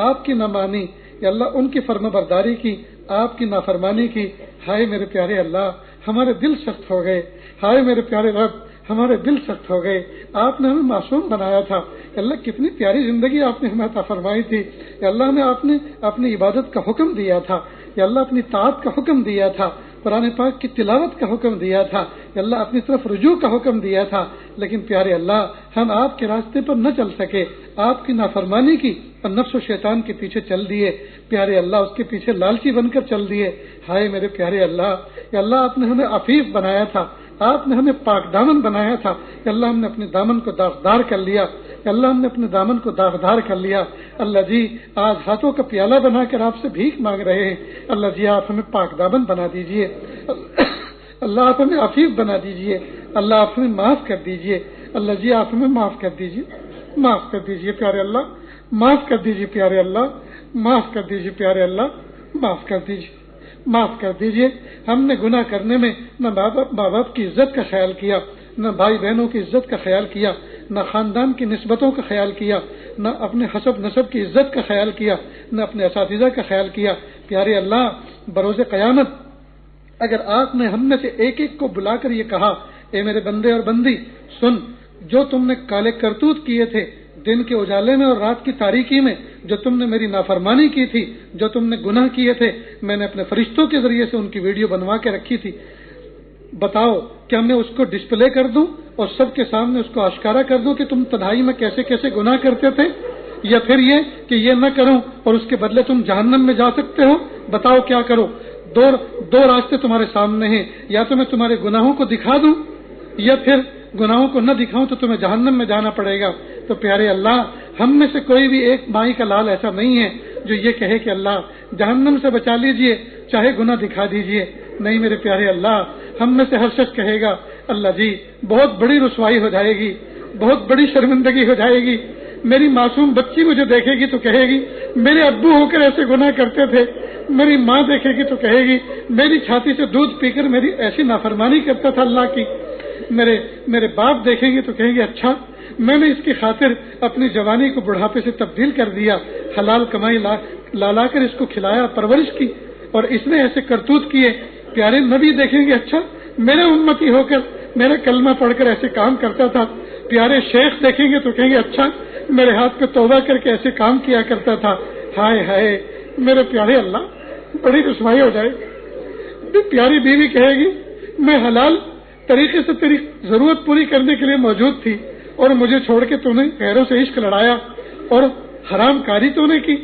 آپ کی نہ مانی، یا اللہ ان کی فرما برداری کی، آپ کی نافرمانی کی، ہائے میرے پیارے اللہ ہمارے دل سخت ہو گئے، ہائے میرے پیارے رب ہمارے دل سخت ہو گئے، آپ نے ہمیں معصوم بنایا تھا، یا اللہ کتنی پیاری زندگی آپ نے ہمیں عطا فرمائی تھی، یا اللہ ہمیں آپ نے اپنی عبادت کا حکم دیا تھا، یا اللہ اپنی طاعت کا حکم دیا تھا، قرآن پاک کی تلاوت کا حکم دیا تھا، یا اللہ اپنی طرف رجوع کا حکم دیا تھا، لیکن پیارے اللہ ہم آپ کے راستے پر نہ چل سکے، آپ کی نافرمانی کی اور نفس و شیطان کے پیچھے چل دیے، پیارے اللہ اس کے پیچھے لالچی بن کر چل دیے، ہائے میرے پیارے اللہ، یا اللہ آپ نے ہمیں عفیف بنایا تھا، آپ نے ہمیں پاک دامن بنایا تھا، یا اللہ ہم نے اپنے دامن کو داغدار کر لیا، یا اللہ ہم نے اپنے دامن کو داغدار کر لیا، اللہ جی آج ہاتھوں کا پیالہ بنا کر آپ سے بھیک مانگ رہے ہیں، اللہ جی آپ ہمیں پاک دامن بنا دیجئے، اللہ آپ ہمیں عفیف بنا دیجئے، اللہ آپ ہمیں معاف کر دیجئے، اللہ جی آپ ہمیں معاف کر دیجئے، معاف کر دیجئے پیارے اللہ، معاف کر دیجئے پیارے اللہ، معاف کر دیجئے پیارے اللہ، معاف کر دیجئے، معاف کر دیجئے۔ ہم نے گناہ کرنے میں نہ ماں باپ کی عزت کا خیال کیا، نہ بھائی بہنوں کی عزت کا خیال کیا، نہ خاندان کی نسبتوں کا خیال کیا، نہ اپنے حسب نسب کی عزت کا خیال کیا، نہ اپنے اساتذہ کا خیال کیا۔ پیارے اللہ بروز قیامت اگر آپ نے ہم میں سے ایک ایک کو بلا کر یہ کہا، اے میرے بندے اور بندی سن، جو تم نے کالے کرتوت کیے تھے دن کے اجالے میں اور رات کی تاریکی میں، جو تم نے میری نافرمانی کی تھی، جو تم نے گناہ کیے تھے، میں نے اپنے فرشتوں کے ذریعے سے ان کی ویڈیو بنوا کے رکھی تھی، بتاؤ کیا میں اس کو ڈسپلے کر دوں اور سب کے سامنے اس کو آشکارا کر دوں کہ تم تنہائی میں کیسے کیسے گناہ کرتے تھے، یا پھر یہ کہ یہ نہ کروں اور اس کے بدلے تم جہنم میں جا سکتے ہو؟ بتاؤ کیا کرو؟ دو راستے تمہارے سامنے ہیں، یا تو میں تمہارے گناہوں کو دکھا دوں یا پھر گناہوں کو نہ دکھاؤں تو تمہیں جہنم میں جانا پڑے گا۔ تو پیارے اللہ، ہم میں سے کوئی بھی ایک مائی کا لال ایسا نہیں ہے جو یہ کہے کہ اللہ جہنم سے بچا لیجئے چاہے گناہ دکھا دیجئے۔ نہیں میرے پیارے اللہ، ہم میں سے ہر شخص کہے گا اللہ جی بہت بڑی رسوائی ہو جائے گی، بہت بڑی شرمندگی ہو جائے گی، میری معصوم بچی مجھے دیکھے گی تو کہے گی میرے ابو ہو کر ایسے گناہ کرتے تھے، میری ماں دیکھے گی تو کہے گی میری چھاتی سے دودھ پی کر میری ایسی نافرمانی کرتا تھا اللہ کی، میرے باپ دیکھیں گے تو کہیں گے اچھا میں نے اس کی خاطر اپنی جوانی کو بڑھاپے سے تبدیل کر دیا، حلال کمائی لا کر اس کو کھلایا، پرورش کی، اور اس نے ایسے کرتوت کیے۔ پیارے نبی دیکھیں گے اچھا میرے امتی ہو کر میرا کلمہ پڑھ کر ایسے کام کرتا تھا۔ پیارے شیخ دیکھیں گے تو کہیں گے اچھا میرے ہاتھ پہ توبہ کر کے ایسے کام کیا کرتا تھا۔ ہائے ہائے میرے پیارے اللہ، بڑی رسوائی ہو جائے گی۔ پیاری بیوی کہے گی میں حلال طریقے سے تیری ضرورت پوری کرنے کے لیے موجود تھی اور مجھے چھوڑ کے تو نے غیروں سے عشق لڑایا اور حرام کاری تو نے کی۔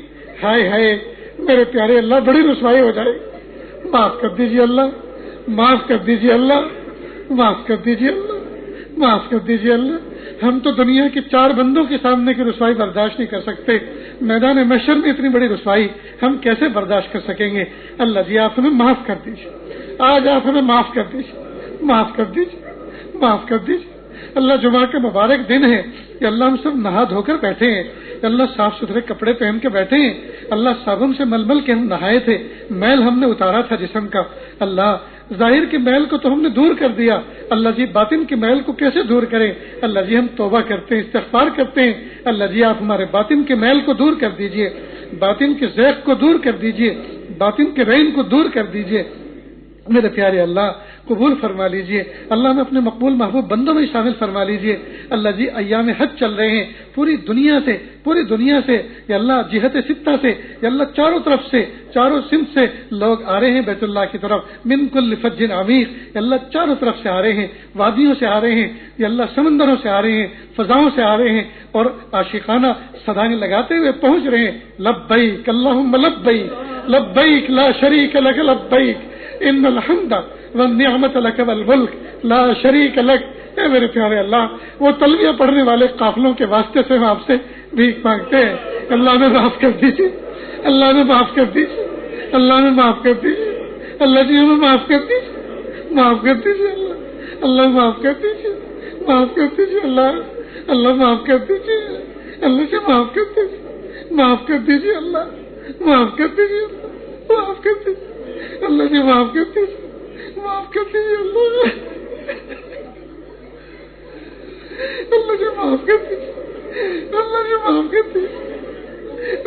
ہائے ہائے میرے پیارے اللہ، بڑی رسوائی ہو جائے گی۔ معاف کر دیجیے اللہ، معاف کر دیجیے اللہ، معاف کر دیجیے اللہ، معاف کر دیجیے اللہ۔ ہم تو دنیا کے 4 بندوں کے سامنے کی رسوائی برداشت نہیں کر سکتے، میدان محشر میں اتنی بڑی رسوائی ہم کیسے برداشت کر سکیں گے؟ اللہ جی آپ ہمیں معاف کر دیجیے، آج آپ ہمیں معاف کر دیجیے، معاف کر دیجیے، معاف کر دیجیے۔ اللہ جمعہ کا مبارک دن ہے کہ اللہ ہم سب نہا دھو کر بیٹھے ہیں، اللہ صاف ستھرے کپڑے پہن کے بیٹھے ہیں، اللہ صابن سے مل کے ہم نہائے تھے، میل ہم نے اتارا تھا جسم کا، اللہ ظاہر کے میل کو تو ہم نے دور کر دیا، اللہ جی باطن کے میل کو کیسے دور کریں؟ اللہ جی ہم توبہ کرتے ہیں، استغفار کرتے ہیں، اللہ جی آپ ہمارے باطن کے میل کو دور کر دیجئے، باطن کے زیغ کو دور کر دیجئے، باطن کے رین کو دور کر دیجئے۔ میرے پیارے اللہ قبول فرما لیجئے، اللہ میں اپنے مقبول محبوب بندوں میں شامل فرما لیجئے۔ اللہ جی ایام حج چل رہے ہیں پوری دنیا سے یا اللہ جہت ستہ سے یا اللہ چاروں طرف سے، چاروں سمت سے لوگ آ رہے ہیں بیت اللہ کی طرف، من کل فج عمیق، یا اللہ چاروں طرف سے آ رہے ہیں، وادیوں سے آ رہے ہیں یا اللہ سمندروں سے آ رہے ہیں، فضاؤں سے آ رہے ہیں، اور عاشقانہ صدائیں لگاتے ہوئے پہنچ رہے ہیں۔ لبیک اللہم لبیک، لبیک لا شریک لک لبیک، ان الحمد والنعمت لک والملک لا شریک لک۔ اے میرے پیارے اللہ، وہ تلبیہ پڑھنے والے قافلوں کے واسطے سے ہم آپ سے بھیک مانگتے ہیں، اللہ نے معاف کر دیجیے، اللہ نے معاف کر دیجیے، اللہ نے معاف کر دیجیے، اللہ جی ہمیں معاف کر دیجیے، معاف کر دیجیے اللہ، اللہ معاف کر دیجیے، معاف کر دیجیے اللہ، اللہ معاف کر دیجیے، اللہ سے معاف کر دیجیے، معاف کر دیجیے اللہ، معاف کر دیجیے، معاف کر دیجیے اللہ جی، معاف کر دیجیے، معاف کر دیجیے اللہ، اللہ جی معاف کر دیجیے، اللہ جی معاف کر دیجیے،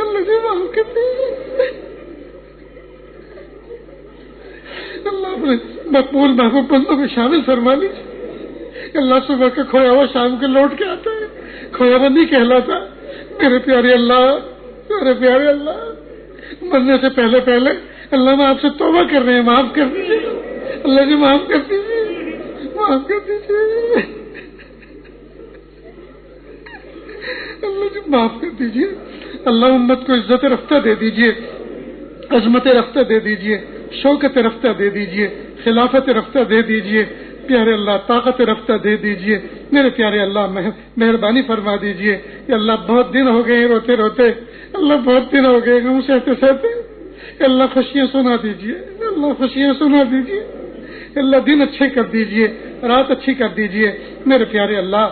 اللہ جی معاف کر دیجیے، اللہ اپنے مقبول محبوب بندوں میں شامل فرما لیجیے۔ اللہ صبح کا کھویا ہوا شام کو لوٹ کے آتا ہے، کھویا ہوا نہیں کہلاتا۔ میرے پیارے اللہ، میرے پیارے اللہ، مرنے سے پہلے اللہ میں آپ سے توبہ کر رہے ہیں، معاف کر دیجیے اللہ جی، معاف کر دیجیے، معاف کر دیجیے اللہ جی، معاف کر دیجیے اللہ۔ امت کو عزت رفتہ دے دیجیے، عظمت رفتہ دے دیجیے، شوکت رفتہ دے دیجیے، خلافت رفتہ دے دیجیے، پیارے اللہ طاقت رفتہ دے دیجیے۔ میرے پیارے اللہ مہربانی فرما دیجیے کہ اللہ بہت دن ہو گئے روتے روتے، اللہ بہت دن ہو گئے غم سہتے سہتے، اللہ خوشیاں سنا دیجیے، اللہ خوشیاں سنا دیجیے، اللہ دن اچھے کر دیجیے، رات اچھی کر دیجیے۔ میرے پیارے اللہ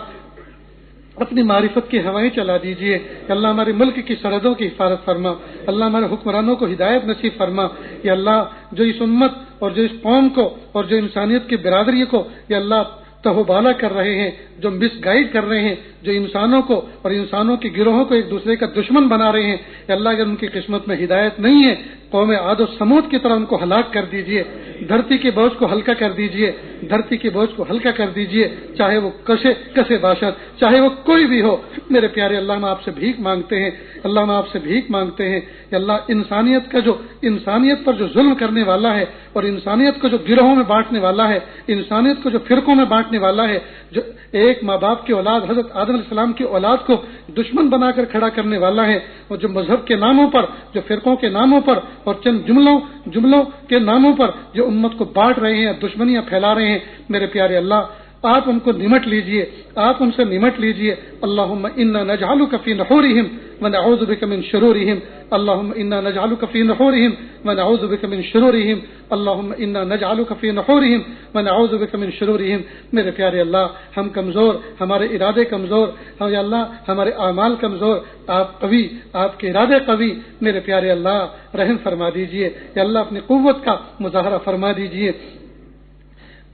اپنی معرفت کی ہوائیں چلا دیجیے، اللہ ہمارے ملک کی سرحدوں کی حفاظت فرما، اللہ ہمارے حکمرانوں کو ہدایت نصیب فرما، یا اللہ جو اس امت اور جو اس قوم کو اور جو انسانیت کی برادری کو یا اللہ تہوبالا کر رہے ہیں، جو مس گائیڈ کر رہے ہیں، جو انسانوں کو اور انسانوں کے گروہوں کو ایک دوسرے کا دشمن بنا رہے ہیں، یا اللہ اگر ان کی قسمت میں ہدایت نہیں ہے قوم عاد و سمود کی طرح ان کو ہلاک کر دیجئے، دھرتی کے بوجھ کو ہلکا کر دیجئے، دھرتی کے بوجھ کو ہلکا کر دیجئے، چاہے وہ کسے باشد، چاہے وہ کوئی بھی ہو۔ میرے پیارے اللہ، ہم آپ سے بھیک مانگتے ہیں، اللہ ہم آپ سے بھیک مانگتے ہیں کہ اللہ انسانیت پر جو ظلم کرنے والا ہے اور انسانیت کو جو گروہوں میں بانٹنے والا ہے، انسانیت کو جو فرقوں میں بانٹنے والا ہے، جو ایک ماں باپ کی اولاد حضرت آدم علیہ السلام کی اولاد کو دشمن بنا کر کھڑا کرنے والا ہے، اور جو مذہب کے ناموں پر، جو فرقوں کے ناموں پر اور چند جملوں کے ناموں پر جو امت کو بانٹ رہے ہیں، دشمنیاں پھیلا رہے ہیں، میرے پیارے اللہ آپ ان کو نمٹ لیجئے، آپ ان سے نمٹ لیجئے۔ اللہم انا نجعلک فی نحورہم ونعوذ بک من شرورہم، اللہم انا نجعلک فی نحورہم ونعوذ بک من شرورہم، اللہم انا نجعلک فی نحورہم ونعوذ بک من شرورہم۔ میرے پیارے اللہ، ہم کمزور، ہمارے ارادے کمزور، یا اللہ ہمارے اعمال کمزور، آپ قوی، آپ کے ارادے قوی، میرے پیارے اللہ رحم فرما دیجئے، یا اللہ اپنی قوت کا مظاہرہ فرما دیجئے۔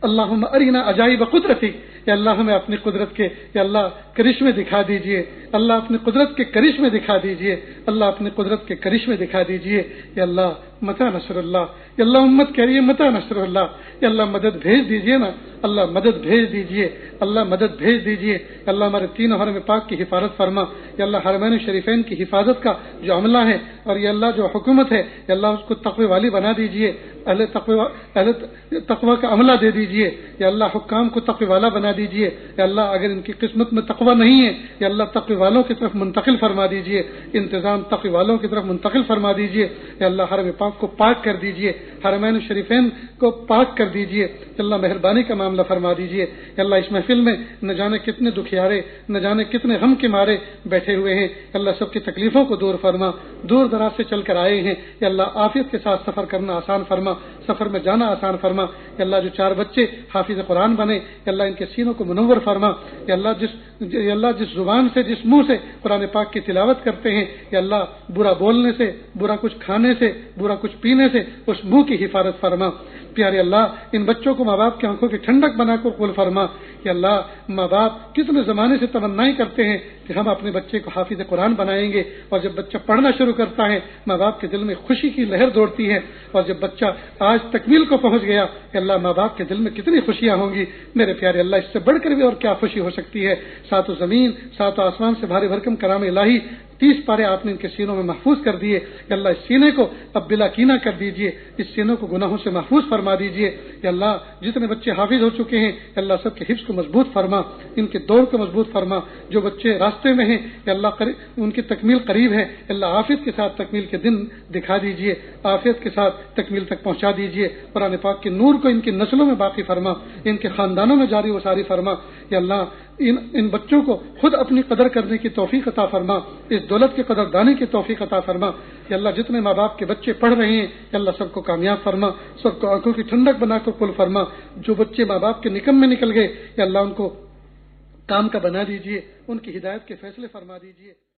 اللہم ارنا عجائب قدرتک، یا اللہ ہمیں اپنی قدرت کے یا اللہ کرشمے دکھا دیجئے، اللہ اپنی قدرت کے کرشمے دکھا دیجئے، اللہ اپنی قدرت کے کرشمے دکھا دیجئے۔ یا اللہ متی نصر اللہ، یا اللہ امت کہہ رہی ہے متی نصر اللہ، یا اللہ مدد بھیج دیجئے نا، اللہ مدد بھیج دیجئے، اللہ مدد بھیج دیجئے۔ یا اللہ ہمارے تینوں حرم پاک کی حفاظت فرما، یا اللہ حرمین شریفین کی حفاظت کا جو عملہ ہے اور یا اللہ جو حکومت ہے، یا اللہ اس کو تقوی والی بنا دیجئے، اہل تقوی کا عملہ دے دیجئے، یا اللہ حکام کو تقوی والا بنا دیجئے، یا اللہ اگر ان کی قسمت میں تقوی نہیں ہے، یا اللہ تقوی والوں کی طرف منتقل فرما دیجئے، انتظام تقوی والوں کی طرف منتقل فرما دیجئے۔ یا اللہ حرم پاک کو پاک کر دیجئے، حرمین شریفین کو پاک کر دیجئے، یا اللہ مہربانی کا معاملہ فرما دیجئے۔ یا اللہ اس محفل میں نہ جانے کتنے دکھیارے، نہ جانے کتنے غم کے مارے بیٹھے ہوئے ہیں، یا اللہ سب کی تکلیفوں کو دور فرما، دور دراز سے چل کر آئے ہیں، یا اللہ عافیت کے ساتھ سفر کرنا آسان فرما، سفر میں جانا آسان فرما۔ یا اللہ جو 4 بچے حافظ قرآن بنے، یا اللہ ان کے سینوں کو منور فرما۔ یا اللہ جس زبان سے، جس منہ سے قرآن پاک کی تلاوت کرتے ہیں، یا اللہ برا بولنے سے، برا کچھ کھانے سے، برا کچھ پینے سے اس منہ کی حفاظت فرما۔ پیارے اللہ ان بچوں کو ماں باپ کی آنکھوں کی ٹھنڈک بنا کر قبول فرما۔ یا اللہ ماں باپ کتنے زمانے سے تمنائیں کرتے ہیں کہ ہم اپنے بچے کو حافظ قرآن بنائیں گے، اور جب بچہ پڑھنا شروع کرتا ہے ماں باپ کے دل میں خوشی کی لہر دوڑتی ہے، اور جب بچہ آج تکمیل کو پہنچ گیا کہ اللہ ماں باپ کے دل میں کتنی خوشیاں ہوں گی۔ میرے پیارے اللہ اس سے بڑھ کر بھی اور کیا خوشی ہو سکتی ہے۔ 7 زمین 7 آسمان سے بھاری بھرکم کرام الہی 30 پارے آپ نے ان کے سینوں میں محفوظ کر دیے، کہ اللہ اس سینے کو اب بلا کینہ کر دیجئے، اس سینوں کو گناہوں سے محفوظ فرما دیجئے۔ یا اللہ جتنے بچے حافظ ہو چکے ہیں، یا اللہ سب کے حفظ کو مضبوط فرما، ان کے دور کو مضبوط فرما۔ جو بچے راستے میں ہیں یا اللہ ان کی تکمیل قریب ہے، اللہ عافیت کے ساتھ تکمیل کے دن دکھا دیجئے، عافیت کے ساتھ تکمیل تک پہنچا دیجئے۔ قرآن پاک کے نور کو ان کی نسلوں میں باقی فرما، ان کے خاندانوں میں جاری و ساری فرما۔ یا اللہ ان بچوں کو خود اپنی قدر کرنے کی توفیق عطا فرما، اس دولت کی قدر دانی کی توفیق عطا فرما۔ یا اللہ جتنے ماں باپ کے بچے پڑھ رہے ہیں، یا اللہ سب کو کامیاب فرما، سب کو آنکھوں کی ٹھنڈک بنا کر قبول فرما۔ جو بچے ماں باپ کے نکم میں نکل گئے، یا اللہ ان کو کام کا بنا دیجئے، ان کی ہدایت کے فیصلے فرما دیجئے۔